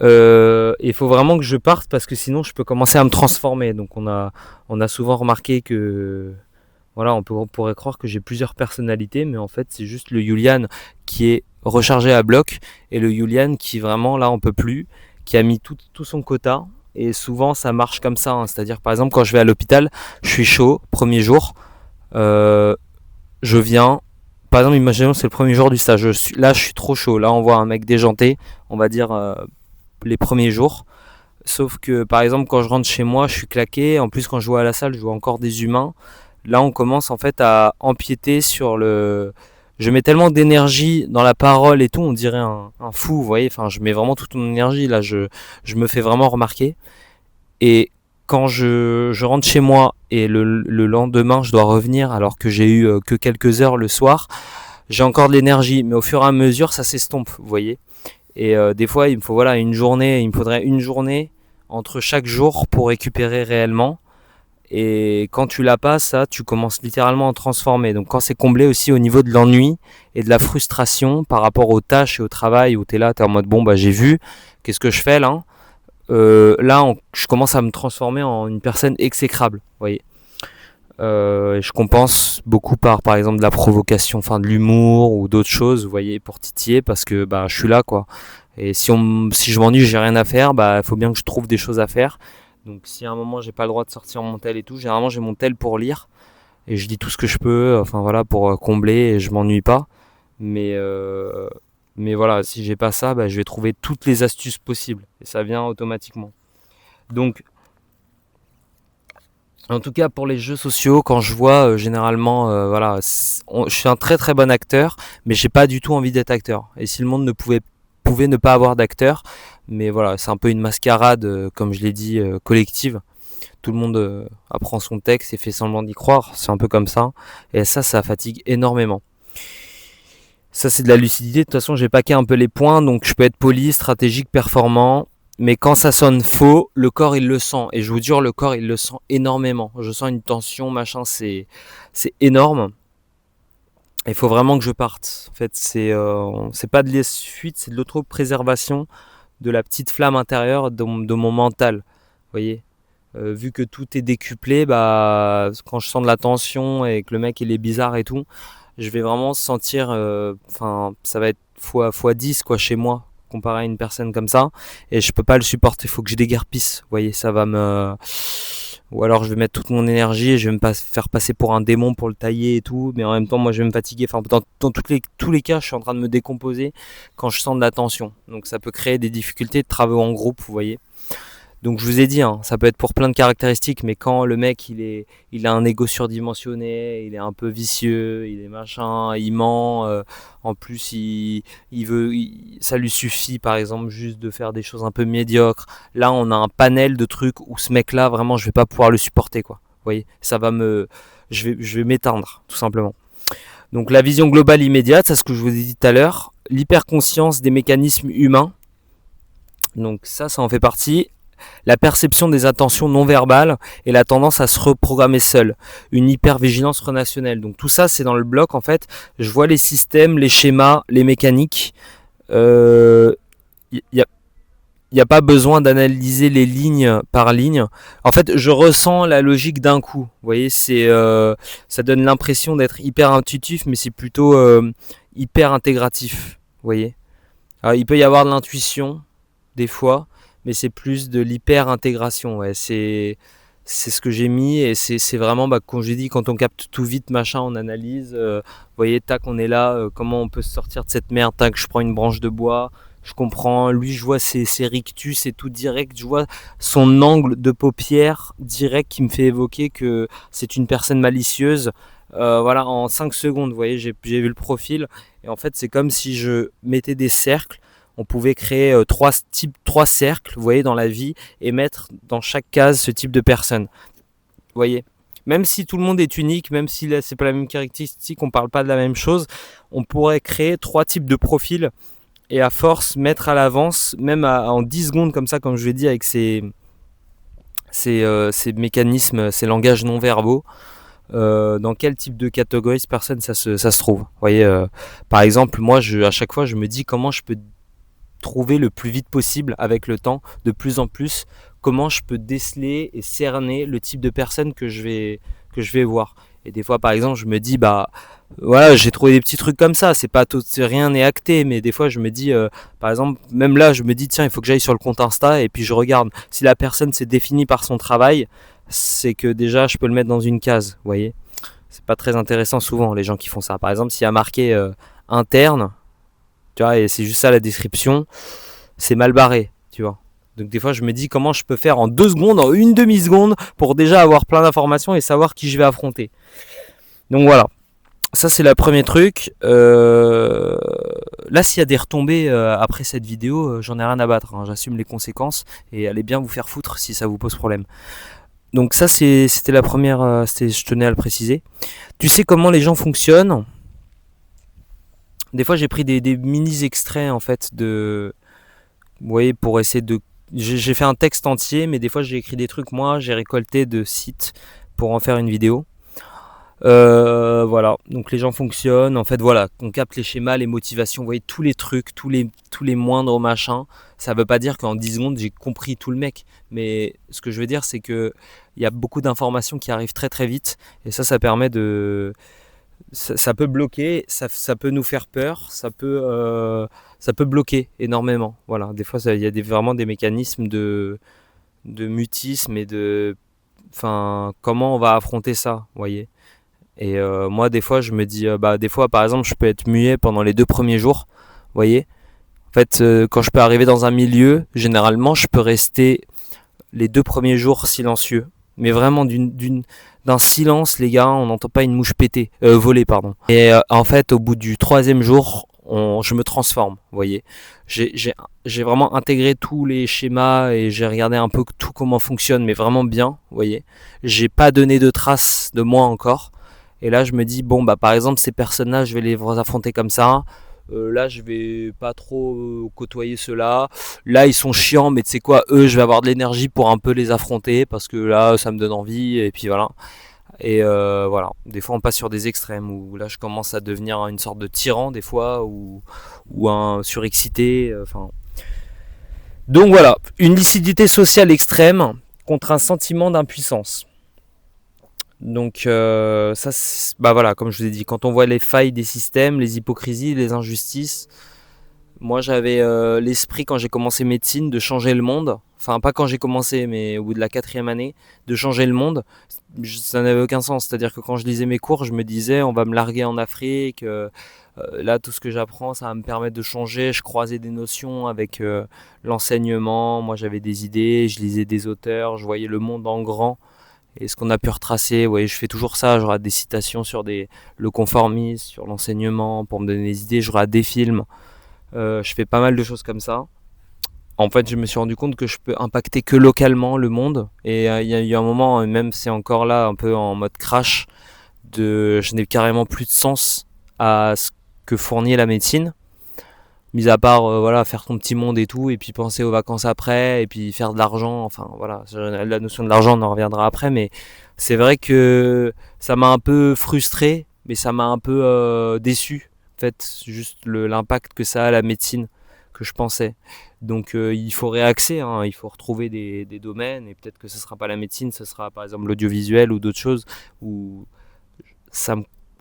Il faut vraiment que je parte parce que sinon je peux commencer à me transformer. Donc on a souvent remarqué que voilà, on pourrait croire que j'ai plusieurs personnalités, mais en fait c'est juste le Julian qui est rechargé à bloc et le Julian qui vraiment là on peut plus, qui a mis tout son quota. Et souvent ça marche comme ça, hein. C'est-à-dire par exemple quand je vais à l'hôpital, je suis chaud, premier jour, je viens, par exemple imaginons c'est le premier jour du stage, là je suis trop chaud, là on voit un mec déjanté, on va dire les premiers jours. Sauf que par exemple quand je rentre chez moi, je suis claqué. En plus quand je vois à la salle, je vois encore des humains. Là on commence en fait à empiéter sur le... Je mets tellement d'énergie dans la parole et tout, on dirait un fou, vous voyez. Enfin, je mets vraiment toute mon énergie, là je me fais vraiment remarquer. Et quand je rentre chez moi et le lendemain je dois revenir alors que j'ai eu que quelques heures le soir, j'ai encore de l'énergie. Mais au fur et à mesure ça s'estompe, vous voyez. Et des fois, il me faut voilà il me faudrait une journée entre chaque jour pour récupérer réellement. Et quand tu l'as pas, ça, tu commences littéralement à transformer. Donc quand c'est comblé aussi au niveau de l'ennui et de la frustration par rapport aux tâches et au travail où tu es là, tu es en mode bon bah j'ai vu, qu'est-ce que je fais là, je commence à me transformer en une personne exécrable, vous voyez. Je compense beaucoup par exemple de la provocation, enfin de l'humour ou d'autres choses, vous voyez, pour titiller parce que bah je suis là quoi. Et si je m'ennuie, j'ai rien à faire, bah il faut bien que je trouve des choses à faire. Donc si à un moment j'ai pas le droit de sortir mon tel et tout, généralement j'ai mon tel pour lire et je lis tout ce que je peux, enfin voilà pour combler et je m'ennuie pas. Mais mais voilà, si j'ai pas ça, bah je vais trouver toutes les astuces possibles et ça vient automatiquement. Donc en tout cas pour les jeux sociaux, quand je vois généralement, voilà, je suis un très très bon acteur, mais j'ai pas du tout envie d'être acteur. Et si le monde pouvait ne pas avoir d'acteur, mais voilà, c'est un peu une mascarade, comme je l'ai dit, collective. Tout le monde apprend son texte et fait semblant d'y croire, c'est un peu comme ça. Et ça fatigue énormément. Ça c'est de la lucidité, de toute façon j'ai paqué un peu les points, donc je peux être poli, stratégique, performant. Mais quand ça sonne faux, le corps il le sent. Et je vous jure, le corps il le sent énormément. Je sens une tension, machin, c'est énorme. Il faut vraiment que je parte. En fait, c'est pas de l'essuie-fuite, c'est de l'autopréservation de la petite flamme intérieure de mon mental. Vous voyez, vu que tout est décuplé, bah, quand je sens de la tension et que le mec il est bizarre et tout, je vais vraiment sentir, enfin, ça va être fois 10 quoi chez moi comparé à une personne comme ça, et je peux pas le supporter, il faut que je déguerpisse, vous voyez, ça va me... Ou alors je vais mettre toute mon énergie et je vais me faire passer pour un démon pour le tailler et tout, mais en même temps moi je vais me fatiguer, enfin dans tous les cas je suis en train de me décomposer quand je sens de la tension, donc ça peut créer des difficultés de travail en groupe, vous voyez. Donc je vous ai dit, hein, ça peut être pour plein de caractéristiques, mais quand le mec il a un ego surdimensionné, il est un peu vicieux, il est machin, il ment, en plus ça lui suffit par exemple juste de faire des choses un peu médiocres. Là on a un panel de trucs où ce mec-là vraiment je vais pas pouvoir le supporter quoi. Vous voyez, je vais m'éteindre tout simplement. Donc la vision globale immédiate, c'est ce que je vous ai dit tout à l'heure, l'hyperconscience des mécanismes humains. Donc ça en fait partie. La perception des intentions non verbales et la tendance à se reprogrammer seul, une hypervigilance relationnelle. Donc tout ça c'est dans le bloc en fait. Je vois les systèmes, les schémas, les mécaniques. Il n'y a pas besoin d'analyser les lignes par ligne. En fait, je ressens la logique d'un coup. Vous voyez, ça donne l'impression d'être hyper intuitif, mais c'est plutôt hyper intégratif. Vous voyez. Alors, il peut y avoir de l'intuition des fois, mais c'est plus de l'hyper-intégration, ouais. C'est ce que j'ai mis, et c'est vraiment, bah, quand j'ai dit, quand on capte tout vite, machin, on analyse, vous voyez, tac, on est là, comment on peut se sortir de cette merde, tac, je prends une branche de bois, je comprends, lui je vois ses rictus et tout direct, je vois son angle de paupière direct qui me fait évoquer que c'est une personne malicieuse. Voilà, en 5 secondes, vous voyez, j'ai vu le profil, et en fait c'est comme si je mettais des cercles. On pouvait créer trois cercles, vous voyez, dans la vie, et mettre dans chaque case ce type de personne. Vous voyez, même si tout le monde est unique, même si là c'est pas la même caractéristique, on parle pas de la même chose, on pourrait créer 3 types de profils, et à force mettre à l'avance, même en 10 secondes comme ça, comme je l'ai dit, avec ces mécanismes, ces langages non verbaux, dans quel type de catégorie cette personne ça se trouve. Vous voyez, par exemple, moi à chaque fois je me dis comment je peux trouver le plus vite possible avec le temps, de plus en plus, comment je peux déceler et cerner le type de personne que je vais voir. Et des fois par exemple je me dis voilà, j'ai trouvé des petits trucs comme ça, rien n'est acté, mais des fois je me dis par exemple, même là je me dis tiens, il faut que j'aille sur le compte Insta, et puis je regarde si la personne s'est définie par son travail, c'est que déjà je peux le mettre dans une case, vous voyez. C'est pas très intéressant souvent les gens qui font ça. Par exemple, s'il y a marqué interne, tu vois, et c'est juste ça la description, c'est mal barré, tu vois. Donc des fois je me dis comment je peux faire en 2 secondes, en une demi-seconde, pour déjà avoir plein d'informations et savoir qui je vais affronter. Donc voilà, ça c'est le premier truc. Là, s'il y a des retombées après cette vidéo, j'en ai rien à battre, hein. J'assume les conséquences, et allez bien vous faire foutre si ça vous pose problème. Donc ça c'était la première, je tenais à le préciser. Tu sais comment les gens fonctionnent. Des fois j'ai pris des mini extraits en fait vous voyez, pour essayer de... J'ai fait un texte entier, mais des fois j'ai écrit des trucs moi, j'ai récolté de sites pour en faire une vidéo. Voilà, donc les gens fonctionnent, en fait voilà, on capte les schémas, les motivations, vous voyez, tous les trucs, tous les moindres machins. Ça veut pas dire qu'en 10 secondes j'ai compris tout le mec, mais ce que je veux dire c'est que il y a beaucoup d'informations qui arrivent très très vite, et ça permet de... Ça peut bloquer, ça peut nous faire peur, ça peut bloquer énormément. Voilà, des fois il y a vraiment des mécanismes de mutisme et comment on va affronter ça, vous voyez. Et moi des fois je me dis, des fois par exemple je peux être muet pendant les 2 premiers jours, vous voyez. En fait, quand je peux arriver dans un milieu, généralement je peux rester les 2 premiers jours silencieux, mais vraiment d'un silence, les gars, on n'entend pas une mouche voler, pardon. Et en fait, au bout du 3e jour, je me transforme, vous voyez. J'ai vraiment intégré tous les schémas, et j'ai regardé un peu tout comment fonctionne, mais vraiment bien, vous voyez. J'ai pas donné de traces de moi encore. Et là, je me dis, bon, par exemple, ces personnages, je vais les affronter comme ça. Là, je vais pas trop côtoyer ceux-là. Là, ils sont chiants, mais tu sais quoi, eux, je vais avoir de l'énergie pour un peu les affronter, parce que là, ça me donne envie, et puis voilà. Et voilà, des fois on passe sur des extrêmes où là je commence à devenir une sorte de tyran des fois, ou un surexcité, Donc voilà, une lucidité sociale extrême contre un sentiment d'impuissance. Donc voilà, comme je vous ai dit, quand on voit les failles des systèmes, les hypocrisies, les injustices, moi j'avais l'esprit quand j'ai commencé médecine de changer le monde. Enfin pas quand j'ai commencé, mais au bout de la 4e année, de changer le monde. Ça n'avait aucun sens, c'est-à-dire que quand je lisais mes cours, je me disais on va me larguer en Afrique, là tout ce que j'apprends ça va me permettre de changer. Je croisais des notions avec l'enseignement, moi j'avais des idées, je lisais des auteurs, je voyais le monde en grand. Et ce qu'on a pu retracer, ouais, je fais toujours ça, je regarde des citations sur le conformisme, sur l'enseignement, pour me donner des idées, je regarde des films, je fais pas mal de choses comme ça. En fait, je me suis rendu compte que je peux impacter que localement le monde. Et il y a eu un moment, même c'est encore là, un peu en mode crash, je n'ai carrément plus de sens à ce que fournit la médecine. Mis à part voilà, faire ton petit monde et tout, et puis penser aux vacances après, et puis faire de l'argent. Enfin voilà, la notion de l'argent on en reviendra après, mais c'est vrai que ça m'a un peu frustré, mais ça m'a un peu déçu. En fait, juste l'impact que ça a la médecine que je pensais. Donc il faut réaxer, hein, il faut retrouver des domaines, et peut-être que ce sera pas la médecine, ce sera par exemple l'audiovisuel ou d'autres choses où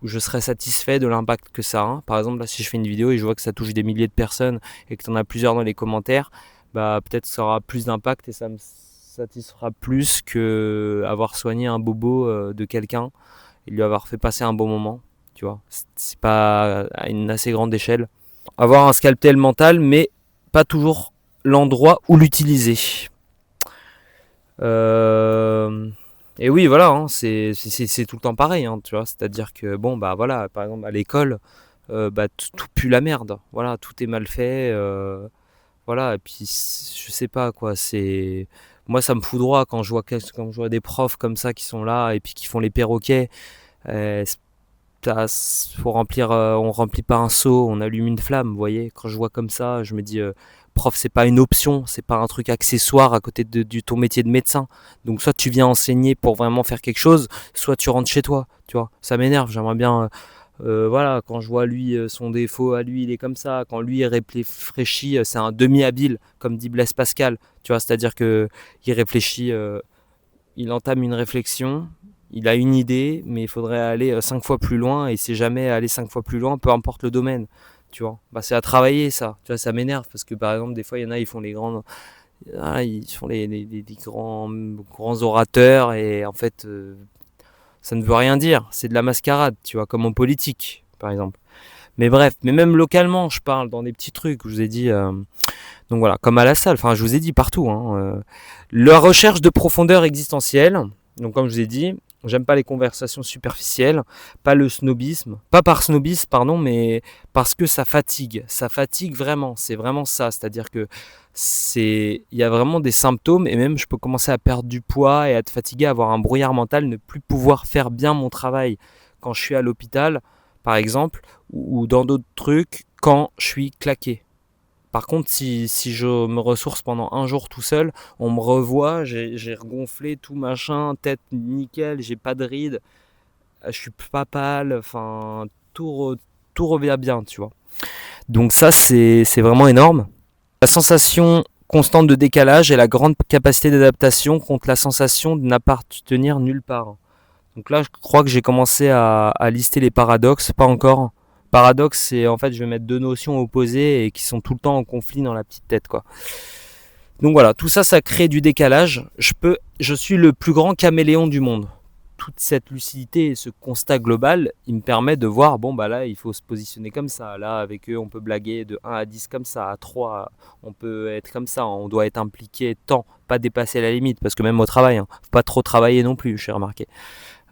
je serais satisfait de l'impact que ça a. Par exemple, là, si je fais une vidéo et je vois que ça touche des milliers de personnes et que tu en as plusieurs dans les commentaires, peut-être que ça aura plus d'impact et ça me satisfera plus que avoir soigné un bobo de quelqu'un et lui avoir fait passer un bon moment. Tu vois, c'est pas à une assez grande échelle. Avoir un scalpel mental, mais pas toujours l'endroit où l'utiliser. Et oui, voilà, hein, c'est tout le temps pareil, hein, tu vois. C'est-à-dire que bon, bah voilà, par exemple à l'école, tout pue la merde. Voilà, tout est mal fait. Voilà, et puis je sais pas quoi. Moi, ça me foudroie quand je vois des profs comme ça qui sont là et puis qui font les perroquets. Euh, Faut remplir, on remplit pas un seau, on allume une flamme, vous voyez. Quand je vois comme ça, je me dis, prof, c'est pas une option, c'est pas un truc accessoire à côté de ton métier de médecin. Donc soit tu viens enseigner pour vraiment faire quelque chose, soit tu rentres chez toi, tu vois. Ça m'énerve, j'aimerais bien, voilà, quand je vois lui, son défaut à lui, il est comme ça. Quand lui il réfléchit, c'est un demi-habile, comme dit Blaise Pascal, tu vois. C'est-à-dire que il réfléchit, il entame une réflexion, il a une idée, mais il faudrait aller 5 fois plus loin, et il sait jamais aller 5 fois plus loin, peu importe le domaine, tu vois. Bah, c'est à travailler ça, tu vois, ça m'énerve, parce que par exemple, des fois, il y en a, ils font les grands, ils font les grands orateurs, et en fait, ça ne veut rien dire, c'est de la mascarade, tu vois, comme en politique, par exemple. Mais bref, mais même localement, je parle dans des petits trucs, je vous ai dit, donc voilà, comme à la salle, enfin, je vous ai dit partout, hein, la recherche de profondeur existentielle, donc comme je vous ai dit, j'aime pas les conversations superficielles, pas le snobisme, pas par snobisme, pardon, mais parce que ça fatigue vraiment, c'est vraiment ça, c'est-à-dire que il y a vraiment des symptômes, et même je peux commencer à perdre du poids et à être fatigué, à avoir un brouillard mental, ne plus pouvoir faire bien mon travail quand je suis à l'hôpital, par exemple, ou dans d'autres trucs, quand je suis claqué. Par contre, si je me ressource pendant un jour tout seul, on me revoit, j'ai regonflé tout machin, tête nickel, j'ai pas de rides, je suis pas pâle, enfin, tout revient bien, tu vois. Donc ça, c'est vraiment énorme. La sensation constante de décalage et la grande capacité d'adaptation contre la sensation de n'appartenir nulle part. Donc là, je crois que j'ai commencé à lister les paradoxes, pas encore. Paradoxe, c'est en fait, je vais mettre deux notions opposées et qui sont tout le temps en conflit dans la petite tête, quoi. Donc voilà, tout ça, ça crée du décalage. Je suis le plus grand caméléon du monde. Toute cette lucidité et ce constat global, il me permet de voir, bon bah là, il faut se positionner comme ça. Là, avec eux, on peut blaguer de 1 à 10 comme ça, à 3, on peut être comme ça, on doit être impliqué tant, pas dépasser la limite, parce que même au travail, hein, faut pas trop travailler non plus, j'ai remarqué.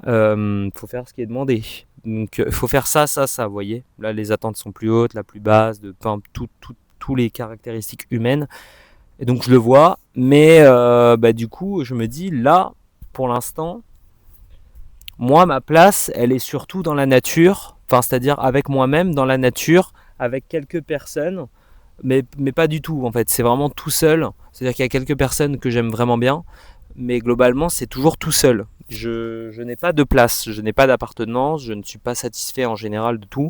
Faut faire ce qui est demandé. Donc faut faire ça, vous voyez. Là les attentes sont plus hautes, la plus basse, tous les caractéristiques humaines. Et donc je le vois, mais du coup je me dis là, pour l'instant, moi ma place, elle est surtout dans la nature, enfin c'est-à-dire avec moi-même dans la nature, avec quelques personnes, mais pas du tout en fait. C'est vraiment tout seul. C'est-à-dire qu'il y a quelques personnes que j'aime vraiment bien, mais globalement c'est toujours tout seul. Je n'ai pas de place, je n'ai pas d'appartenance, je ne suis pas satisfait en général de tout.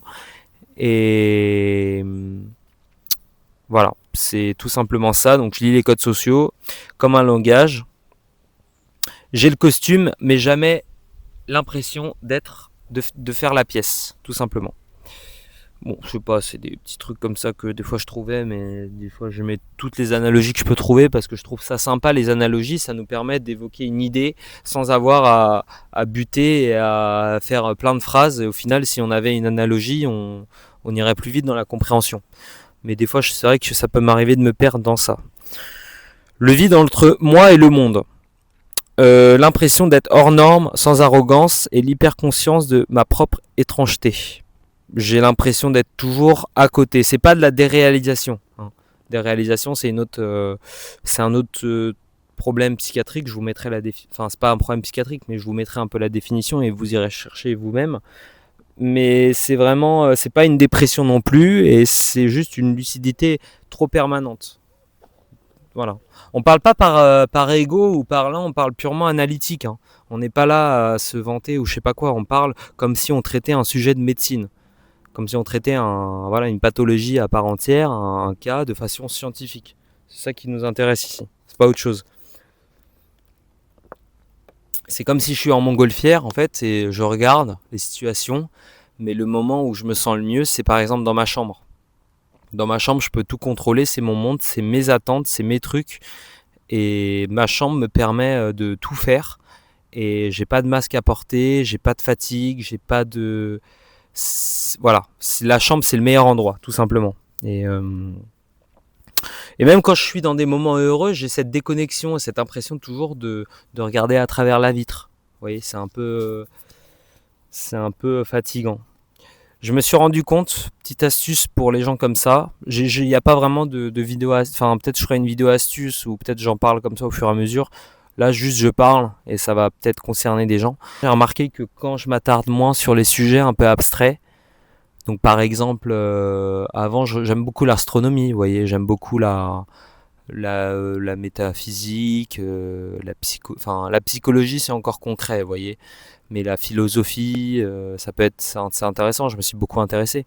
Et voilà, c'est tout simplement ça. Donc je lis les codes sociaux comme un langage. J'ai le costume, mais jamais l'impression de faire la pièce, tout simplement. Bon, je sais pas, c'est des petits trucs comme ça que des fois je trouvais, mais des fois je mets toutes les analogies que je peux trouver parce que je trouve ça sympa. Les analogies, ça nous permet d'évoquer une idée sans avoir à buter et à faire plein de phrases. Et au final, si on avait une analogie, on irait plus vite dans la compréhension. Mais des fois, c'est vrai que ça peut m'arriver de me perdre dans ça. Le vide entre moi et le monde. L'impression d'être hors norme, sans arrogance et l'hyperconscience de ma propre étrangeté. J'ai l'impression d'être toujours à côté. C'est pas de la déréalisation. Hein. Déréalisation, c'est un autre problème psychiatrique. Je vous mettrai enfin, c'est pas un problème psychiatrique, mais je vous mettrai un peu la définition et vous irez chercher vous-même. Mais c'est vraiment, c'est pas une dépression non plus, et c'est juste une lucidité trop permanente. Voilà. On parle pas par ego ou par là, on parle purement analytique. Hein. On n'est pas là à se vanter ou je sais pas quoi. On parle comme si on traitait un sujet de médecine. Comme si on traitait une pathologie à part entière, un cas de façon scientifique. C'est ça qui nous intéresse ici, c'est pas autre chose. C'est comme si je suis en montgolfière en fait et je regarde les situations, mais le moment où je me sens le mieux, c'est par exemple dans ma chambre. Dans ma chambre, je peux tout contrôler, c'est mon monde, c'est mes attentes, c'est mes trucs, et ma chambre me permet de tout faire. Et j'ai pas de masque à porter, j'ai pas de fatigue, j'ai pas de... Voilà, la chambre c'est le meilleur endroit, tout simplement. Et Et même quand je suis dans des moments heureux, j'ai cette déconnexion et cette impression toujours de regarder à travers la vitre. Vous voyez, c'est un peu fatigant. Je me suis rendu compte, petite astuce pour les gens comme ça, il n'y a pas vraiment de vidéo, enfin peut-être je ferai une vidéo astuce ou peut-être j'en parle comme ça au fur et à mesure. Là juste je parle et ça va peut-être concerner des gens. J'ai remarqué que quand je m'attarde moins sur les sujets un peu abstraits, donc par exemple avant j'aime beaucoup l'astronomie, vous voyez, j'aime beaucoup la métaphysique, la psychologie c'est encore concret, vous voyez. Mais la philosophie, c'est intéressant, je me suis beaucoup intéressé.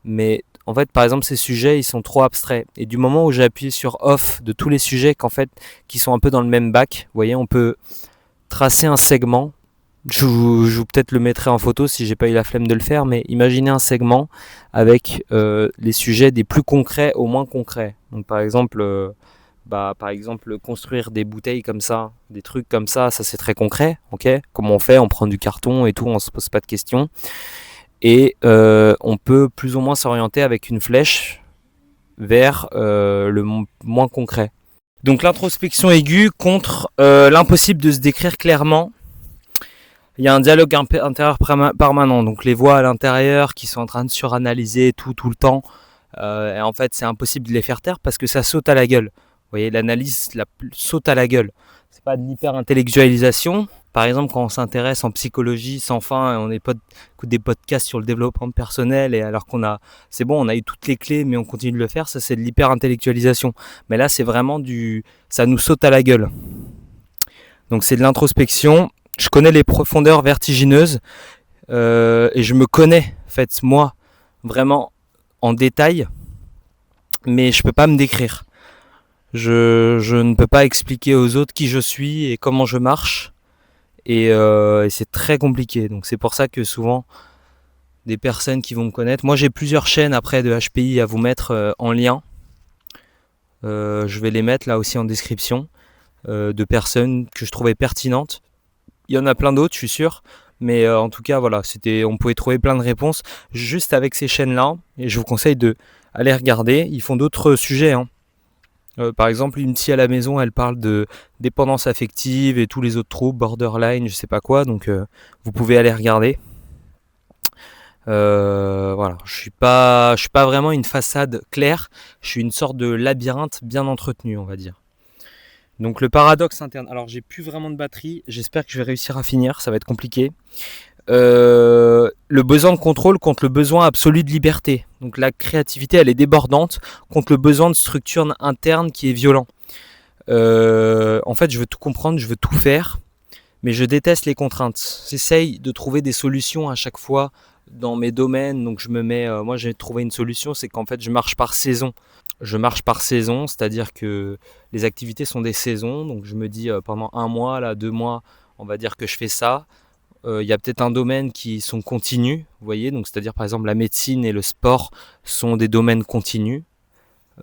Mais en fait, par exemple, ces sujets, ils sont trop abstraits. Et du moment où j'ai appuyé sur off de tous les sujets qui sont un peu dans le même bac, vous voyez, on peut tracer un segment. Je peut-être le mettrai en photo si j'ai pas eu la flemme de le faire, mais imaginez un segment avec les sujets des plus concrets au moins concrets. Donc par exemple, construire des bouteilles comme ça, des trucs comme ça c'est très concret, ok. Comment on fait? On prend du carton et tout, on se pose pas de questions. Et on peut plus ou moins s'orienter avec une flèche vers le moins concret. Donc l'introspection aiguë contre l'impossible de se décrire clairement. Il y a un dialogue intérieur permanent, donc les voix à l'intérieur qui sont en train de suranalyser tout le temps. Et en fait, c'est impossible de les faire taire parce que ça saute à la gueule. Vous voyez, l'analyse saute à la gueule. C'est pas de l'hyper-intellectualisation. Par exemple, quand on s'intéresse en psychologie sans fin, on écoute des podcasts sur le développement personnel, et alors c'est bon, on a eu toutes les clés, mais on continue de le faire, ça c'est de l'hyper-intellectualisation. Mais là, c'est vraiment ça nous saute à la gueule. Donc c'est de l'introspection. Je connais les profondeurs vertigineuses et je me connais, en fait, moi, vraiment en détail, mais je peux pas me décrire. Je ne peux pas expliquer aux autres qui je suis et comment je marche, et c'est très compliqué. Donc c'est pour ça que souvent des personnes qui vont me connaître, moi j'ai plusieurs chaînes après de HPI à vous mettre en lien, je vais les mettre là aussi en description, de personnes que je trouvais pertinentes. Il y en a plein d'autres, je suis sûr, mais en tout cas voilà, on pouvait trouver plein de réponses juste avec ces chaînes là, et je vous conseille de aller regarder. Ils font d'autres sujets, hein. Par exemple, une psy à la maison, elle parle de dépendance affective et tous les autres troubles, borderline, je sais pas quoi, donc vous pouvez aller regarder. Voilà, je suis pas vraiment une façade claire, je suis une sorte de labyrinthe bien entretenu, on va dire. Donc le paradoxe interne, alors j'ai plus vraiment de batterie, j'espère que je vais réussir à finir, ça va être compliqué. Le besoin de contrôle contre le besoin absolu de liberté. Donc la créativité, elle est débordante contre le besoin de structure interne qui est violent. En fait, je veux tout comprendre, je veux tout faire, mais je déteste les contraintes. J'essaye de trouver des solutions à chaque fois dans mes domaines. Donc je me mets, moi j'ai trouvé une solution, c'est qu'en fait je marche par saison. Je marche par saison, c'est-à-dire que les activités sont des saisons. Donc je me dis pendant 1 mois, là, 2 mois, on va dire que je fais ça. Il y a peut-être un domaine qui sont continus, vous voyez, donc c'est-à-dire par exemple la médecine et le sport sont des domaines continus.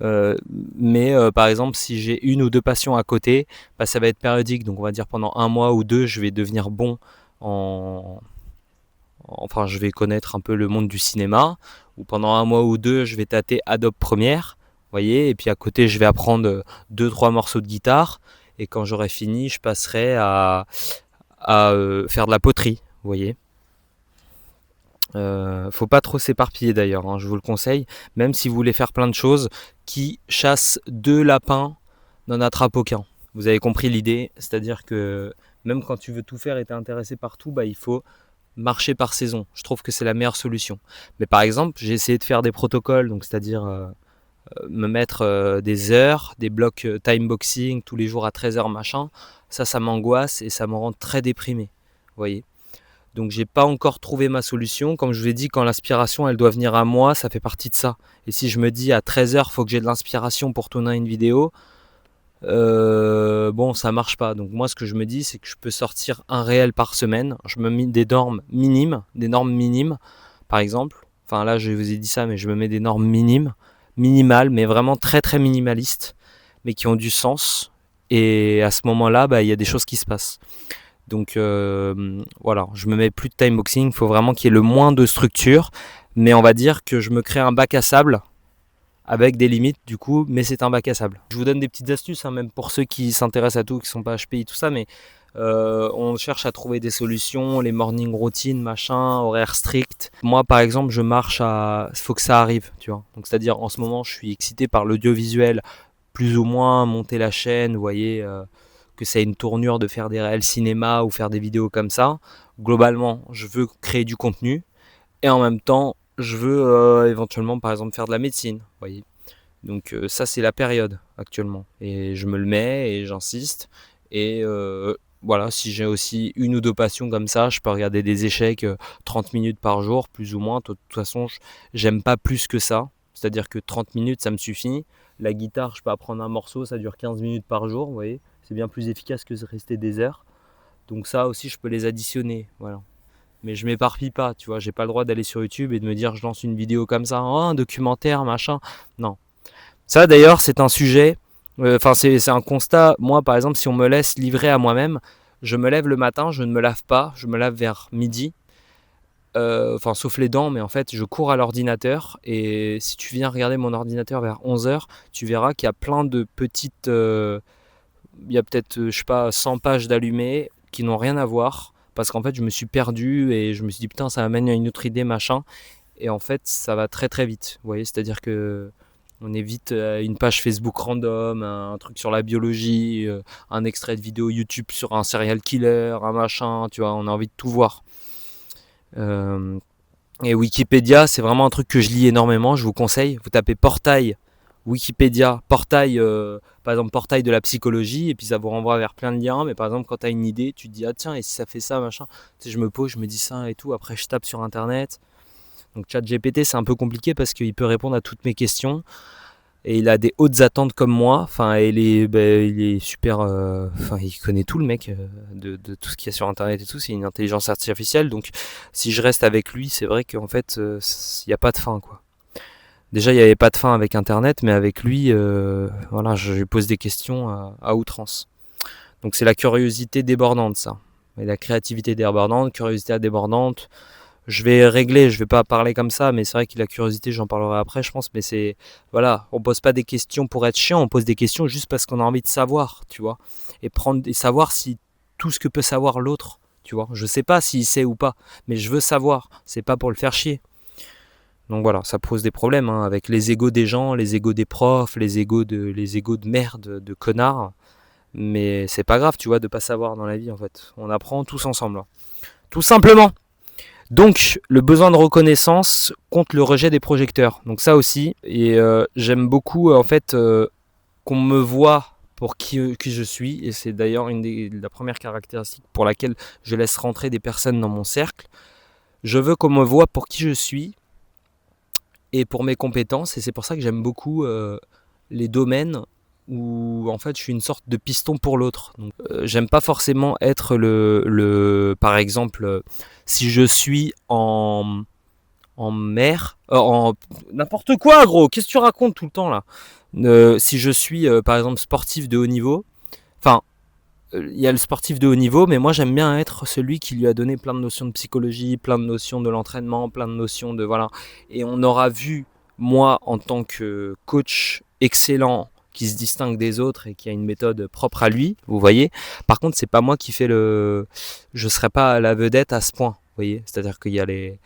Mais par exemple si j'ai 1 ou 2 passions à côté, ça va être périodique, donc on va dire pendant 1 mois ou 2 je vais devenir bon enfin je vais connaître un peu le monde du cinéma, ou pendant 1 mois ou 2 je vais tâter Adobe Premiere, vous voyez, et puis à côté je vais apprendre 2-3 morceaux de guitare, et quand j'aurai fini je passerai à faire de la poterie, vous voyez. Faut pas trop s'éparpiller d'ailleurs, hein, je vous le conseille, même si vous voulez faire plein de choses. Qui chasse 2 lapins n'en attrape aucun. Vous avez compris l'idée, c'est-à-dire que même quand tu veux tout faire et t'es intéressé par tout, il faut marcher par saison. Je trouve que c'est la meilleure solution. Mais par exemple, j'ai essayé de faire des protocoles, donc c'est-à-dire me mettre des heures, des blocs timeboxing tous les jours à 13h machin. Ça m'angoisse et ça me rend très déprimé, vous voyez. Donc j'ai pas encore trouvé ma solution. Comme je vous ai dit, quand l'inspiration elle doit venir à moi, ça fait partie de ça. Et si je me dis à 13h faut que j'ai de l'inspiration pour tourner une vidéo, bon ça marche pas. Donc moi ce que je me dis c'est que je peux sortir un réel par semaine. Je me mets des normes minimes par exemple. Enfin là je vous ai dit ça, mais je me mets des normes minimales, mais vraiment très très minimalistes, mais qui ont du sens. Et à ce moment-là, il y a des choses qui se passent. Donc voilà, je me mets plus de timeboxing, il faut vraiment qu'il y ait le moins de structure, mais on va dire que je me crée un bac à sable avec des limites du coup, mais c'est un bac à sable. Je vous donne des petites astuces, hein, même pour ceux qui s'intéressent à tout, qui sont pas HPI, tout ça, mais on cherche à trouver des solutions, les morning routines, machin, horaires stricts. Moi par exemple, je marche à... faut que ça arrive, tu vois. Donc c'est-à-dire en ce moment, je suis excité par l'audiovisuel, plus ou moins monter la chaîne, vous voyez, que ça ait une tournure de faire des réels cinéma ou faire des vidéos comme ça. Globalement, je veux créer du contenu et en même temps, je veux éventuellement par exemple faire de la médecine, vous voyez. Donc ça c'est la période actuellement et je me le mets et j'insiste et voilà, si j'ai aussi une ou deux passions comme ça, je peux regarder des échecs 30 minutes par jour plus ou moins. De toute façon, j'aime pas plus que ça, c'est-à-dire que 30 minutes ça me suffit. La guitare, je peux apprendre un morceau, ça dure 15 minutes par jour, vous voyez, c'est bien plus efficace que de rester des heures. Donc ça aussi je peux les additionner, voilà. Mais je m'éparpille pas, tu vois, j'ai pas le droit d'aller sur YouTube et de me dire je lance une vidéo comme ça, oh, un documentaire, machin. Non. Ça d'ailleurs c'est un sujet, enfin c'est un constat. Moi par exemple, si on me laisse livrer à moi-même, je me lève le matin, je ne me lave pas, je me lave vers midi, enfin sauf les dents, mais en fait je cours à l'ordinateur et si tu viens regarder mon ordinateur vers 11h, tu verras qu'il y a plein de petites, il y a peut-être je sais pas 100 pages d'allumées qui n'ont rien à voir parce qu'en fait je me suis perdu et je me suis dit putain ça m'amène à une autre idée machin et en fait ça va très très vite, vous voyez, c'est-à-dire que on est vite à une page Facebook random, un truc sur la biologie, un extrait de vidéo YouTube sur un serial killer, un machin, tu vois, on a envie de tout voir. Et Wikipédia, c'est vraiment un truc que je lis énormément, je vous conseille. Vous tapez portail Wikipédia, portail, par exemple portail de la psychologie, et puis ça vous renvoie vers plein de liens. Mais par exemple, quand tu as une idée, tu te dis ah tiens, et si ça fait ça, machin. Tu sais, je me pose, je me dis ça et tout. Après, je tape sur internet. Donc ChatGPT, c'est un peu compliqué parce qu'il peut répondre à toutes mes questions. Et il a des hautes attentes comme moi. Enfin, il est super. Enfin, il connaît tout le mec de tout ce qu'il y a sur Internet et tout. C'est une intelligence artificielle. Donc, si je reste avec lui, c'est vrai qu'en fait, il n'y a pas de fin, quoi. Déjà, il n'y avait pas de fin avec Internet, mais avec lui, voilà, je lui pose des questions à outrance. Donc, c'est la curiosité débordante, ça. Et la créativité débordante, curiosité débordante. Je vais régler, je vais pas parler comme ça, mais c'est vrai que la curiosité, j'en parlerai après, je pense. Mais c'est, voilà, on pose pas des questions pour être chiant, on pose des questions juste parce qu'on a envie de savoir, tu vois, et savoir si tout ce que peut savoir l'autre, tu vois. Je sais pas s'il sait ou pas, mais je veux savoir. C'est pas pour le faire chier. Donc voilà, ça pose des problèmes hein, avec les égos des gens, les égos des profs, les égos de merde, de connards. Mais c'est pas grave, tu vois, de pas savoir dans la vie en fait. On apprend tous ensemble, hein. Tout simplement. Donc, le besoin de reconnaissance contre le rejet des projecteurs. Donc ça aussi, et j'aime beaucoup en fait qu'on me voit pour qui je suis, et c'est d'ailleurs la première caractéristique pour laquelle je laisse rentrer des personnes dans mon cercle. Je veux qu'on me voit pour qui je suis et pour mes compétences, et c'est pour ça que j'aime beaucoup les domaines où en fait je suis une sorte de piston pour l'autre. Donc, j'aime pas forcément être par exemple, si je suis en mer, en n'importe quoi gros, qu'est-ce que tu racontes tout le temps là, si je suis par exemple sportif de haut niveau, enfin il y a le sportif de haut niveau, mais moi j'aime bien être celui qui lui a donné plein de notions de psychologie, plein de notions de l'entraînement, plein de notions de voilà, et on aura vu moi en tant que coach excellent qui se distingue des autres et qui a une méthode propre à lui, vous voyez. Par contre, c'est pas moi qui fais je serai pas la vedette à ce point, vous voyez. C'est-à-dire qu'il y a les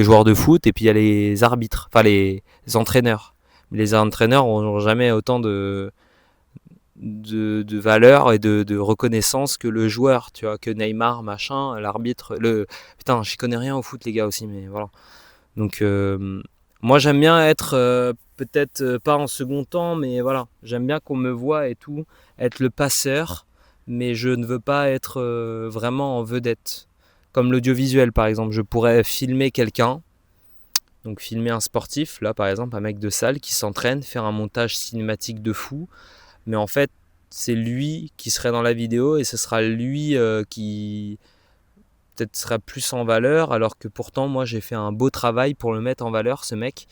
joueurs de foot et puis il y a les arbitres, enfin les entraîneurs. Mais les entraîneurs n'ont jamais autant de valeur et de reconnaissance que le joueur, tu vois, que Neymar, machin, l'arbitre, putain, j'y connais rien au foot les gars aussi, mais voilà. Donc moi j'aime bien être peut-être pas en second temps, mais voilà, j'aime bien qu'on me voit et tout, être le passeur, mais je ne veux pas être vraiment en vedette. Comme l'audiovisuel par exemple, je pourrais filmer quelqu'un, donc filmer un sportif, là par exemple un mec de salle qui s'entraîne, faire un montage cinématique de fou, mais en fait c'est lui qui serait dans la vidéo et ce sera lui qui peut-être sera plus en valeur, alors que pourtant moi j'ai fait un beau travail pour le mettre en valeur ce mec,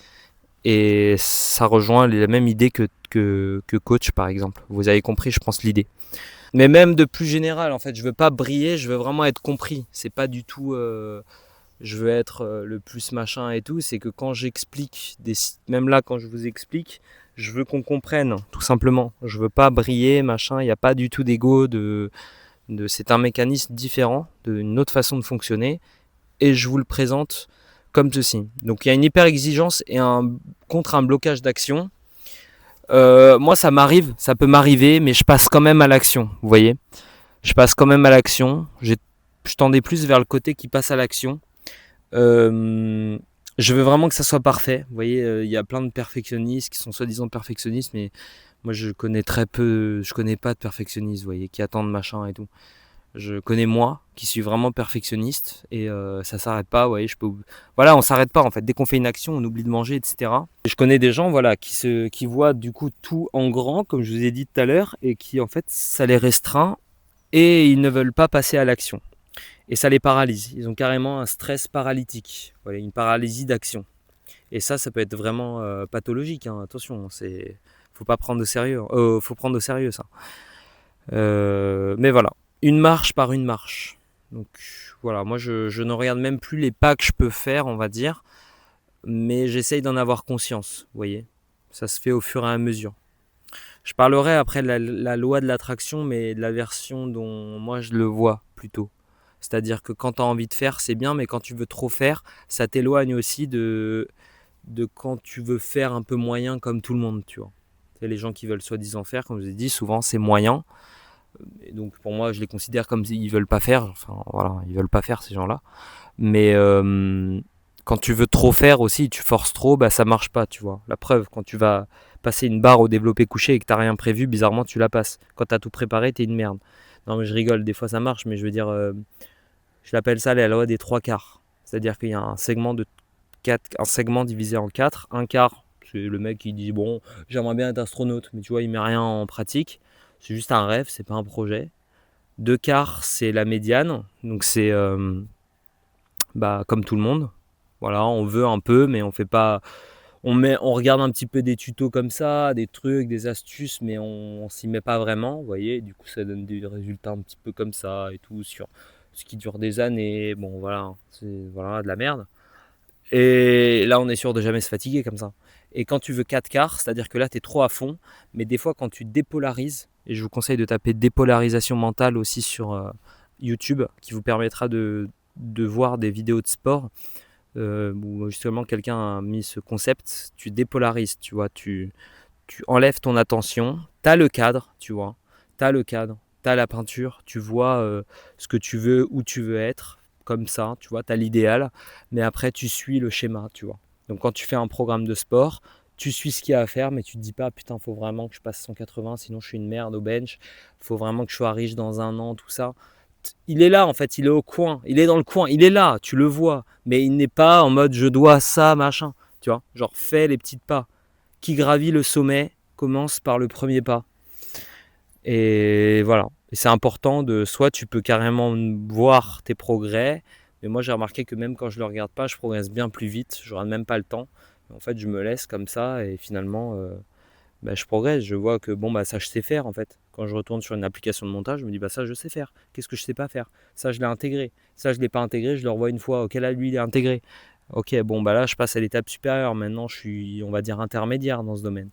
et ça rejoint la même idée que coach par exemple. Vous avez compris je pense l'idée. Mais même de plus général en fait, je veux pas briller, je veux vraiment être compris. C'est pas du tout je veux être le plus machin et tout, c'est que quand j'explique, même là quand je vous explique, je veux qu'on comprenne, tout simplement. Je veux pas briller, machin, il n'y a pas du tout d'ego, c'est un mécanisme différent, une autre façon de fonctionner, et je vous le présente comme ceci. Donc il y a une hyper exigence et contre un blocage d'action. Moi ça peut m'arriver, mais je passe quand même à l'action, vous voyez. Je passe quand même à l'action, je tendais plus vers le côté qui passe à l'action. Je veux vraiment que ça soit parfait. Vous voyez, il y a plein de perfectionnistes qui sont soi-disant perfectionnistes, mais moi je connais pas de perfectionnistes, vous voyez, qui attendent machin et tout. Je connais moi, qui suis vraiment perfectionniste, et ça s'arrête pas, vous voyez, voilà, on s'arrête pas en fait. Dès qu'on fait une action, on oublie de manger, etc. Et je connais des gens, voilà, qui voient du coup tout en grand, comme je vous ai dit tout à l'heure, et qui en fait, ça les restreint, et ils ne veulent pas passer à l'action. Et ça les paralyse. Ils ont carrément un stress paralytique, voilà, une paralysie d'action. Et ça peut être vraiment pathologique. Hein. Attention, faut pas prendre au sérieux. Faut prendre au sérieux ça. Mais voilà, une marche par une marche. Donc voilà, moi je ne regarde même plus les pas que je peux faire, on va dire, mais j'essaye d'en avoir conscience. Vous voyez, ça se fait au fur et à mesure. Je parlerai après de la loi de l'attraction, mais de la version dont moi je le vois plutôt. C'est-à-dire que quand tu as envie de faire, c'est bien, mais quand tu veux trop faire, ça t'éloigne aussi de quand tu veux faire un peu moyen comme tout le monde, tu vois. C'est les gens qui veulent soi-disant faire, comme je vous ai dit, souvent c'est moyen. Et donc pour moi, je les considère comme s'ils veulent pas faire. Enfin voilà, ils veulent pas faire ces gens-là. Mais quand tu veux trop faire aussi, tu forces trop, bah ça marche pas, tu vois. La preuve, quand tu vas passer une barre au développé couché et que t'as rien prévu, bizarrement tu la passes. Quand t'as tout préparé, t'es une merde. Non mais je rigole, des fois ça marche, mais je veux dire, je l'appelle ça la loi des 3/4. C'est-à-dire qu'il y a un segment divisé en 4. Un quart, c'est le mec qui dit bon, j'aimerais bien être astronaute, mais tu vois, il met rien en pratique. C'est juste un rêve, c'est pas un projet. 2/4, c'est la médiane, donc c'est comme tout le monde. Voilà, on veut un peu, mais on fait pas. On regarde un petit peu des tutos comme ça, des trucs, des astuces, mais on s'y met pas vraiment, vous voyez. Du coup, ça donne des résultats un petit peu comme ça et tout, sur ce qui dure des années. Bon, voilà, c'est de la merde. Et là, on est sûr de jamais se fatiguer comme ça. Et quand tu veux 4/4, c'est-à-dire que là, tu es trop à fond, mais des fois, quand tu dépolarises, et je vous conseille de taper dépolarisation mentale aussi sur YouTube, qui vous permettra de voir des vidéos de sport, où justement quelqu'un a mis ce concept, tu dépolarises, tu vois, tu enlèves ton attention, tu as le cadre, tu vois, tu as le cadre, tu as la peinture, tu vois ce que tu veux, où tu veux être, comme ça, tu vois, tu as l'idéal, mais après tu suis le schéma, tu vois. Donc quand tu fais un programme de sport, tu suis ce qu'il y a à faire, mais tu te dis pas, putain, faut vraiment que je passe 180, sinon je suis une merde au bench, faut vraiment que je sois riche dans un an, tout ça. Il est là en fait, il est au coin, il est dans le coin, il est là, tu le vois, mais il n'est pas en mode je dois ça, machin, tu vois, genre fais les petits pas. Qui gravit le sommet commence par le premier pas. Et voilà, et c'est important soit tu peux carrément voir tes progrès, mais moi j'ai remarqué que même quand je le regarde pas, je progresse bien plus vite, je regarde même pas le temps. En fait, je me laisse comme ça et finalement je progresse, je vois que ça je sais faire en fait. Quand je retourne sur une application de montage, je me dis ça je sais faire. Qu'est-ce que je sais pas faire? Ça je l'ai intégré. Ça je l'ai pas intégré, je le revois une fois. Ok, là lui il est intégré. Ok, là je passe à l'étape supérieure. Maintenant je suis, on va dire, intermédiaire dans ce domaine.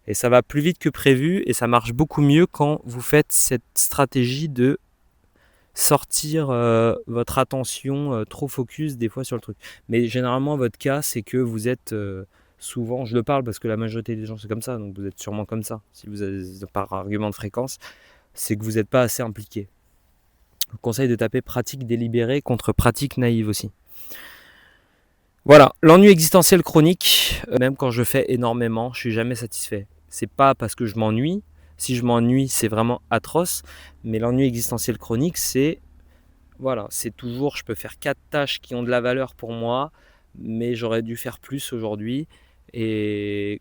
Et ça va plus vite que prévu et ça marche beaucoup mieux quand vous faites cette stratégie de sortir votre attention trop focus des fois sur le truc. Mais généralement votre cas c'est que vous êtes souvent, je le parle parce que la majorité des gens c'est comme ça, donc vous êtes sûrement comme ça, si vous avez par argument de fréquence, c'est que vous n'êtes pas assez impliqué. Je vous conseille de taper pratique délibérée contre pratique naïve aussi. Voilà, l'ennui existentiel chronique, même quand je fais énormément, je suis jamais satisfait. C'est pas parce que je m'ennuie, si je m'ennuie c'est vraiment atroce, mais l'ennui existentiel chronique c'est toujours, je peux faire 4 tâches qui ont de la valeur pour moi, mais j'aurais dû faire plus aujourd'hui. Et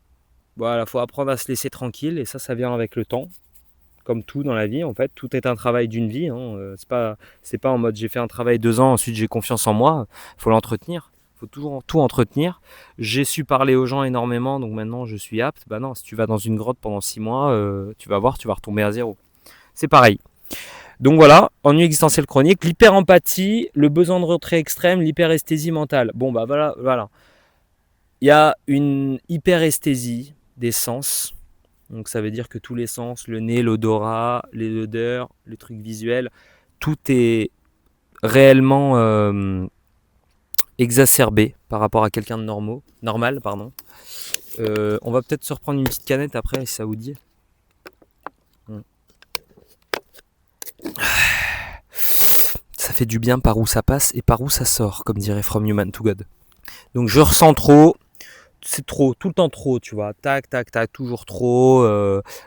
voilà, faut apprendre à se laisser tranquille, et ça vient avec le temps. Comme tout dans la vie, en fait, tout est un travail d'une vie. Hein. C'est pas en mode j'ai fait un travail 2 ans, ensuite j'ai confiance en moi. Faut l'entretenir. Faut toujours tout entretenir. J'ai su parler aux gens énormément, donc maintenant je suis apte. Non, si tu vas dans une grotte pendant 6 mois, tu vas voir, tu vas retomber à zéro. C'est pareil. Donc voilà, ennui existentiel chronique, l'hyperempathie, le besoin de retrait extrême, l'hyperesthésie mentale. Bon bah voilà. Il y a une hyperesthésie des sens. Donc ça veut dire que tous les sens, le nez, l'odorat, les odeurs, les trucs visuels, tout est réellement exacerbé par rapport à quelqu'un de normal. On va peut-être se reprendre une petite canette après, si ça vous dit. Ça fait du bien par où ça passe et par où ça sort, comme dirait From Human to God. Donc je ressens trop, c'est trop, tout le temps trop, tu vois, tac, toujours trop.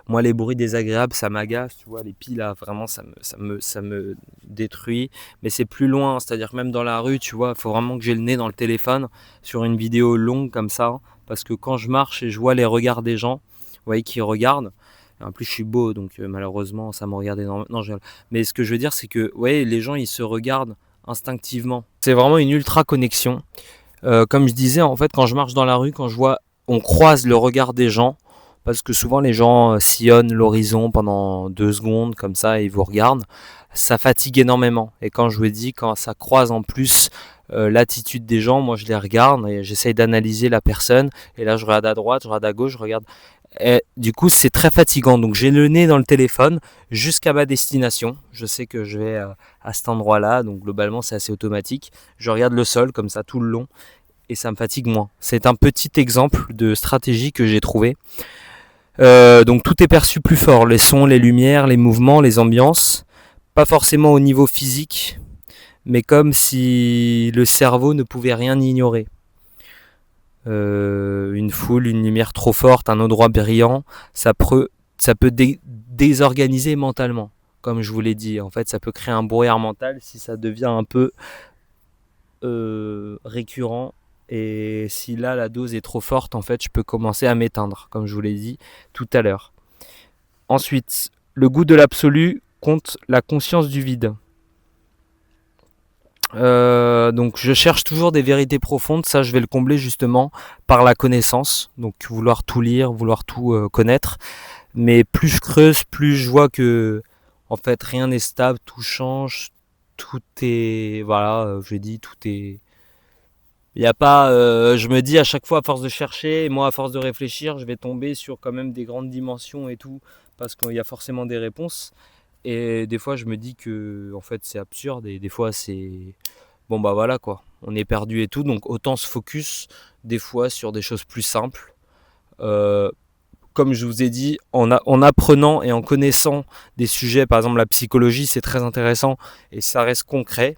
Moi, les bruits désagréables, ça m'agace, tu vois, les piles là, vraiment, ça me détruit. Mais c'est plus loin, c'est-à-dire que même dans la rue, tu vois, il faut vraiment que j'ai le nez dans le téléphone sur une vidéo longue comme ça, parce que quand je marche et je vois les regards des gens, vous voyez, qui regardent. En plus, je suis beau, donc malheureusement, ça me regarde énormément. Non, mais ce que je veux dire, c'est que, ouais, les gens, ils se regardent instinctivement. C'est vraiment une ultra connexion. Comme je disais, en fait, quand je marche dans la rue, quand je vois, on croise le regard des gens, parce que souvent les gens sillonnent l'horizon pendant 2 secondes, comme ça, et ils vous regardent, ça fatigue énormément. Et quand je vous dis, quand ça croise en plus l'attitude des gens, moi je les regarde et j'essaye d'analyser la personne, et là je regarde à droite, je regarde à gauche, je regarde. Et du coup, c'est très fatigant. Donc, j'ai le nez dans le téléphone jusqu'à ma destination. Je sais que je vais à cet endroit-là. Donc, globalement, c'est assez automatique. Je regarde le sol comme ça tout le long et ça me fatigue moins. C'est un petit exemple de stratégie que j'ai trouvé. Donc, tout est perçu plus fort. Les sons, les lumières, les mouvements, les ambiances. Pas forcément au niveau physique, mais comme si le cerveau ne pouvait rien ignorer. Une foule, une lumière trop forte, un endroit brillant, ça peut désorganiser mentalement. Comme je vous l'ai dit, en fait, ça peut créer un brouillard mental si ça devient un peu récurrent. Et si là, la dose est trop forte, en fait, je peux commencer à m'éteindre, comme je vous l'ai dit tout à l'heure. Ensuite, le goût de l'absolu contre la conscience du vide. Donc je cherche toujours des vérités profondes, ça je vais le combler justement par la connaissance, donc vouloir tout lire, vouloir tout connaître, mais plus je creuse, plus je vois que en fait rien n'est stable, tout change, tout est, voilà, je dis tout est, il n'y a pas, je me dis à chaque fois à force de chercher, et moi à force de réfléchir, je vais tomber sur quand même des grandes dimensions et tout, parce qu'il y a forcément des réponses. Et des fois, je me dis que en fait, c'est absurde et des fois, c'est bon, bah voilà quoi. On est perdu et tout, donc autant se focus des fois sur des choses plus simples. Euh, Comme je vous ai dit, en apprenant et en connaissant des sujets, par exemple la psychologie, c'est très intéressant et ça reste concret.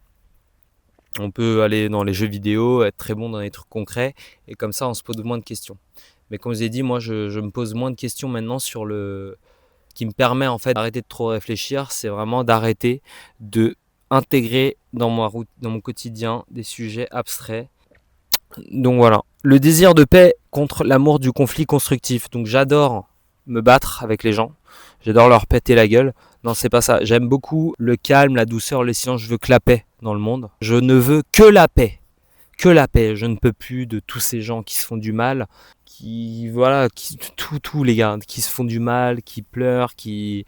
On peut aller dans les jeux vidéo, être très bon dans les trucs concrets et comme ça, on se pose moins de questions. Mais comme je vous ai dit, moi, je me pose moins de questions maintenant sur le qui me permet en fait d'arrêter de trop réfléchir, c'est vraiment d'arrêter de intégrer dans mon quotidien des sujets abstraits. Donc voilà, le désir de paix contre l'amour du conflit constructif. Donc j'adore me battre avec les gens, j'adore leur péter la gueule. Non, c'est pas ça. J'aime beaucoup le calme, la douceur, le silence. Je veux que la paix dans le monde. Je ne veux que la paix. Que la paix. Je ne peux plus de tous ces gens qui se font du mal, tous les gars, qui se font du mal, qui pleurent, qui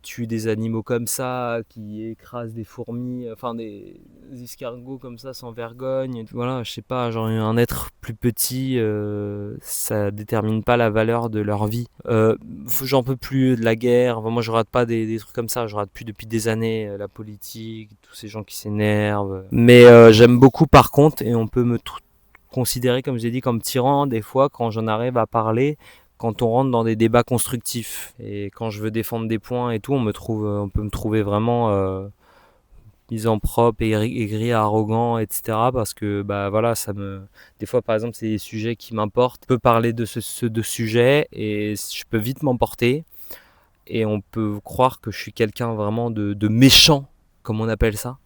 tuent des animaux comme ça, qui écrasent des fourmis, enfin des escargots comme ça sans vergogne. Voilà, je sais pas, genre un être plus petit, ça détermine pas la valeur de leur vie. J'en peux plus de la guerre. Enfin, moi, je rate pas des trucs comme ça. Je rate plus depuis des années la politique, tous ces gens qui s'énervent. Mais j'aime beaucoup par contre, et on peut me considérer, comme j'ai dit, comme tyran des fois quand j'en arrive à parler, quand on rentre dans des débats constructifs et quand je veux défendre des points et tout, on peut me trouver vraiment misanthrope et aigri, arrogant, etc. Parce que bah voilà, des fois par exemple c'est des sujets qui m'importent. Je peux parler de de sujets et je peux vite m'emporter et on peut croire que je suis quelqu'un vraiment de méchant, comme on appelle ça.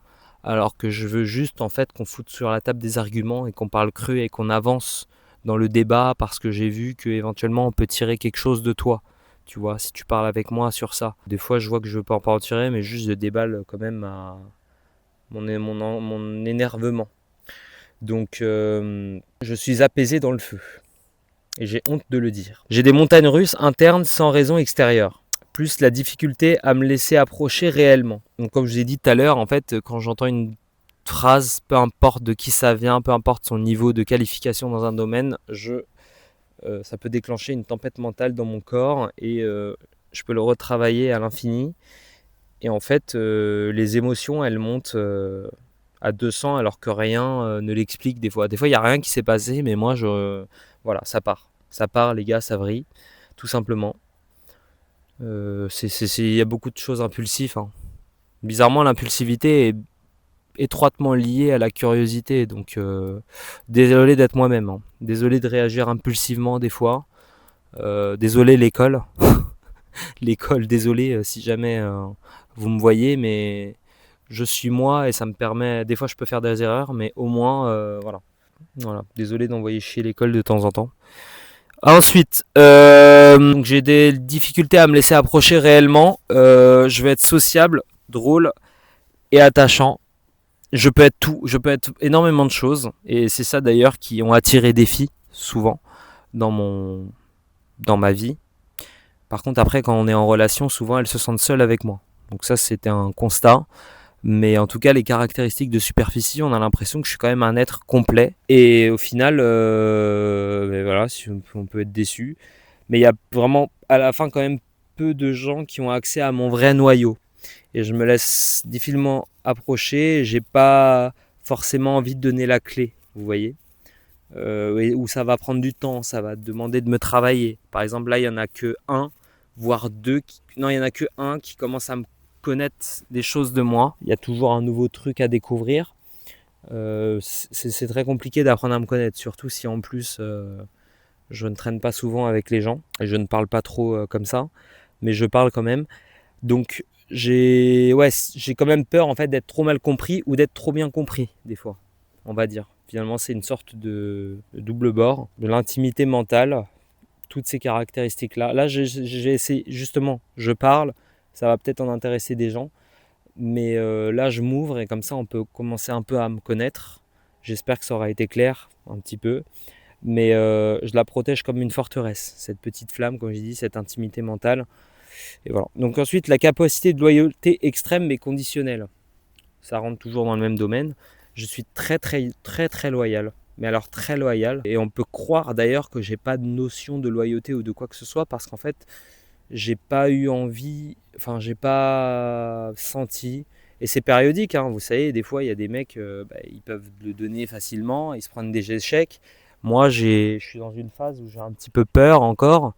Alors que je veux juste en fait qu'on foute sur la table des arguments et qu'on parle cru et qu'on avance dans le débat parce que j'ai vu qu'éventuellement on peut tirer quelque chose de toi. Tu vois, si tu parles avec moi sur ça. Des fois je vois que je veux pas en tirer, mais juste je déballe quand même mon énervement. Donc je suis apaisé dans le feu. Et j'ai honte de le dire. J'ai des montagnes russes internes sans raison extérieure. plus la difficulté à me laisser approcher réellement. Donc comme je vous ai dit tout à l'heure, en fait, quand j'entends une phrase, peu importe de qui ça vient, peu importe son niveau de qualification dans un domaine, ça peut déclencher une tempête mentale dans mon corps et je peux le retravailler à l'infini. Et en fait, les émotions, elles montent à 200 alors que rien ne l'explique des fois. Des fois, il n'y a rien qui s'est passé, mais moi, voilà, ça part. Ça part, les gars, ça vrille, tout simplement. Il y a beaucoup de choses impulsives, hein. Bizarrement, l'impulsivité est étroitement liée à la curiosité. Donc, désolé d'être moi-même, hein. Désolé de réagir impulsivement des fois. Désolé l'école. L'école, désolé si jamais vous me voyez, mais je suis moi et ça me permet. Des fois, je peux faire des erreurs, mais au moins, voilà. Désolé d'envoyer chier l'école de temps en temps. Ensuite, donc j'ai des difficultés à me laisser approcher réellement. Je vais être sociable, drôle et attachant. Je peux être tout, je peux être énormément de choses. Et c'est ça d'ailleurs qui ont attiré des filles, souvent, dans ma vie. Par contre, après, quand on est en relation, souvent elles se sentent seules avec moi. Donc ça, c'était un constat. Mais en tout cas, les caractéristiques de superficie, on a l'impression que je suis quand même un être complet. Et au final, voilà, on peut être déçu. Mais il y a vraiment, à la fin, quand même peu de gens qui ont accès à mon vrai noyau. Et je me laisse difficilement approcher. J'ai pas forcément envie de donner la clé, vous voyez. Où ça va prendre du temps, ça va demander de me travailler. Par exemple, là, il n'y en a que un, voire deux. Non, il n'y en a que un qui commence à me connaître des choses de moi. Il y a toujours un nouveau truc à découvrir. C'est très compliqué d'apprendre à me connaître, surtout si en plus je ne traîne pas souvent avec les gens et je ne parle pas trop comme ça, mais je parle quand même. Donc j'ai quand même peur en fait d'être trop mal compris ou d'être trop bien compris des fois, on va dire. Finalement, c'est une sorte de double bord de l'intimité mentale, toutes ces caractéristiques-là. Là, j'ai essayé, justement, je parle, ça va peut-être en intéresser des gens, mais là, je m'ouvre et comme ça, on peut commencer un peu à me connaître. J'espère que ça aura été clair, un petit peu. Mais je la protège comme une forteresse, cette petite flamme, comme j'ai dit, cette intimité mentale. Et voilà. Donc ensuite, la capacité de loyauté extrême mais conditionnelle. Ça rentre toujours dans le même domaine. Je suis très très très très loyal. Mais alors très loyal. Et on peut croire d'ailleurs que j'ai pas de notion de loyauté ou de quoi que ce soit parce qu'en fait, j'ai pas eu envie, enfin j'ai pas senti. Et c'est périodique, hein, vous savez, des fois il y a des mecs, ils peuvent le donner facilement, ils se prennent des échecs. Moi, je suis dans une phase où j'ai un petit peu peur encore.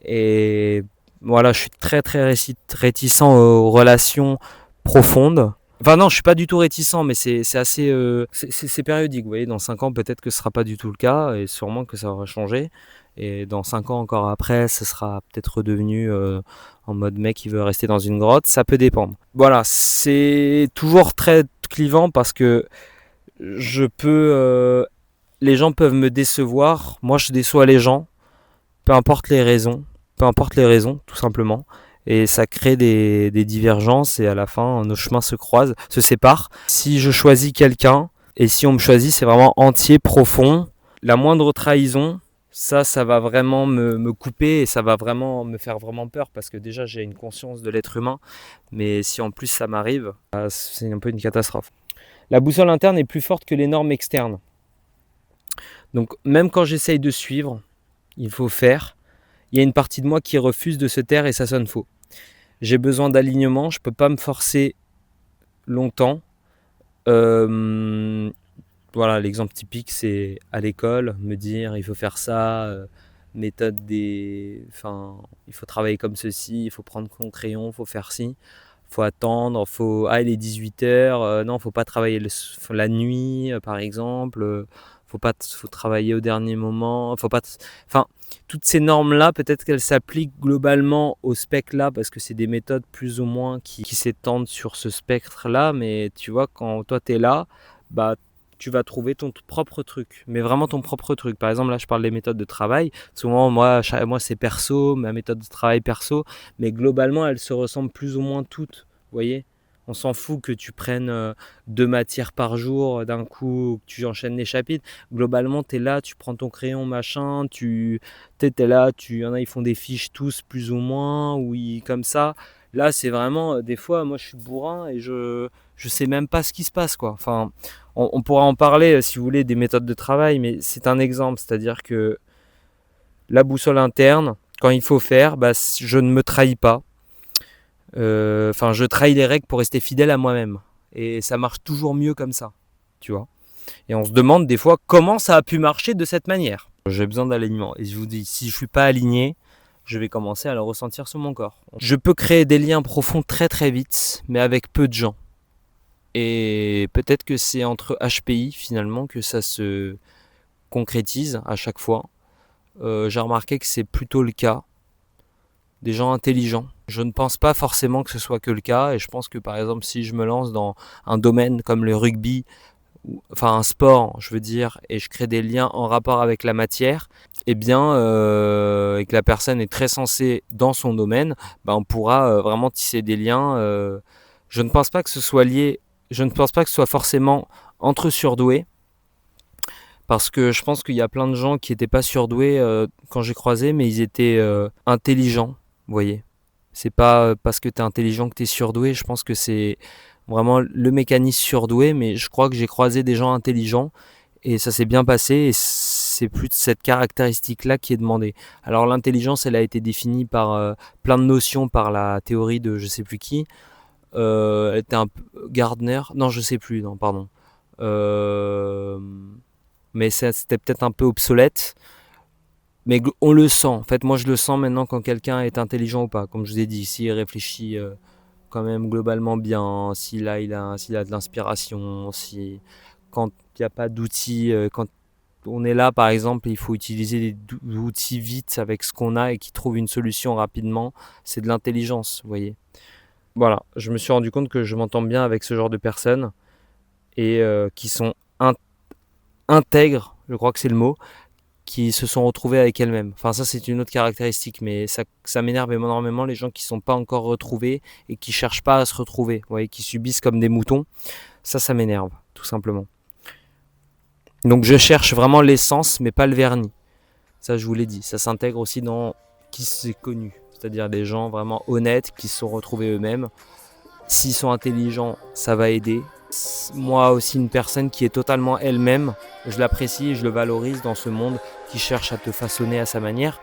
Et voilà, je suis très très réticent aux relations profondes. Enfin non, je suis pas du tout réticent, mais c'est assez... c'est périodique, vous voyez, dans 5 ans peut-être que ce sera pas du tout le cas, et sûrement que ça aura changé. Et dans 5 ans encore après, ce sera peut-être redevenu en mode mec qui veut rester dans une grotte, ça peut dépendre. Voilà, c'est toujours très clivant parce que les gens peuvent me décevoir, moi je déçois les gens, peu importe les raisons, tout simplement. Et ça crée des divergences et à la fin, nos chemins se croisent, se séparent. Si je choisis quelqu'un et si on me choisit, c'est vraiment entier, profond. La moindre trahison, ça va vraiment me couper et ça va vraiment me faire vraiment peur parce que déjà j'ai une conscience de l'être humain. Mais si en plus ça m'arrive, c'est un peu une catastrophe. La boussole interne est plus forte que les normes externes. Donc même quand j'essaye de suivre, il faut faire. Il y a une partie de moi qui refuse de se taire et ça sonne faux. J'ai besoin d'alignement, je ne peux pas me forcer longtemps. Voilà, l'exemple typique, c'est à l'école, me dire il faut faire ça, méthode il faut travailler comme ceci, il faut prendre son crayon, il faut faire ci, il faut attendre, il est 18h, non, il ne faut pas travailler la nuit, par exemple, faut travailler au dernier moment, toutes ces normes-là, peut-être qu'elles s'appliquent globalement au spectre-là, parce que c'est des méthodes plus ou moins qui s'étendent sur ce spectre-là, mais tu vois, quand toi t'es là, tu vas trouver ton propre truc, mais vraiment ton propre truc. Par exemple, là, je parle des méthodes de travail. Souvent, moi c'est perso, ma méthode de travail perso, mais globalement, elles se ressemblent plus ou moins toutes, vous voyez. On s'en fout que tu prennes 2 matières par jour d'un coup, que tu enchaînes les chapitres. Globalement, tu es là, tu prends ton crayon, machin, tu es là, il y en a, ils font des fiches tous plus ou moins, ou comme ça. Là, c'est vraiment, des fois, moi je suis bourrin et je sais même pas ce qui se passe, quoi. Enfin, on pourra en parler si vous voulez des méthodes de travail, mais c'est un exemple, c'est-à-dire que la boussole interne, quand il faut faire, je ne me trahis pas. Je trahis les règles pour rester fidèle à moi-même. Et ça marche toujours mieux comme ça, tu vois. Et on se demande des fois comment ça a pu marcher de cette manière. J'ai besoin d'alignement. Et je vous dis, si je suis pas aligné, je vais commencer à le ressentir sur mon corps. Je peux créer des liens profonds très très vite, mais avec peu de gens. Et peut-être que c'est entre HPI finalement que ça se concrétise à chaque fois. J'ai remarqué que c'est plutôt le cas. Des gens intelligents. Je ne pense pas forcément que ce soit que le cas, et je pense que par exemple si je me lance dans un domaine comme le rugby, enfin un sport je veux dire, et je crée des liens en rapport avec la matière, et que la personne est très sensée dans son domaine, on pourra vraiment tisser des liens. Je ne pense pas que ce soit lié, je ne pense pas que ce soit forcément entre surdoués, parce que je pense qu'il y a plein de gens qui n'étaient pas surdoués quand j'ai croisé, mais ils étaient intelligents. Vous voyez, c'est pas parce que tu es intelligent que tu es surdoué. Je pense que c'est vraiment le mécanisme surdoué, mais je crois que j'ai croisé des gens intelligents et ça s'est bien passé, et c'est plus cette caractéristique-là qui est demandée. Alors l'intelligence, elle a été définie par plein de notions par la théorie de je sais plus qui. Elle était un peu Gardner, non je sais plus, non pardon. Mais c'était peut-être un peu obsolète. Mais on le sent, en fait moi je le sens maintenant quand quelqu'un est intelligent ou pas. Comme je vous ai dit, s'il réfléchit quand même globalement bien, s'il a de l'inspiration, quand il n'y a pas d'outils, quand on est là par exemple, il faut utiliser des outils vite avec ce qu'on a et qui trouve une solution rapidement, c'est de l'intelligence, vous voyez. Voilà, je me suis rendu compte que je m'entends bien avec ce genre de personnes et qui sont intègres, je crois que c'est le mot, qui se sont retrouvés avec elles-mêmes. Enfin ça c'est une autre caractéristique, mais ça m'énerve énormément les gens qui ne sont pas encore retrouvés et qui ne cherchent pas à se retrouver, vous voyez, qui subissent comme des moutons. Ça m'énerve, tout simplement. Donc je cherche vraiment l'essence, mais pas le vernis. Ça je vous l'ai dit, ça s'intègre aussi dans qui s'est connu, c'est-à-dire des gens vraiment honnêtes qui se sont retrouvés eux-mêmes. S'ils sont intelligents, ça va aider. Moi aussi, une personne qui est totalement elle-même, je l'apprécie et je le valorise dans ce monde qui cherche à te façonner à sa manière.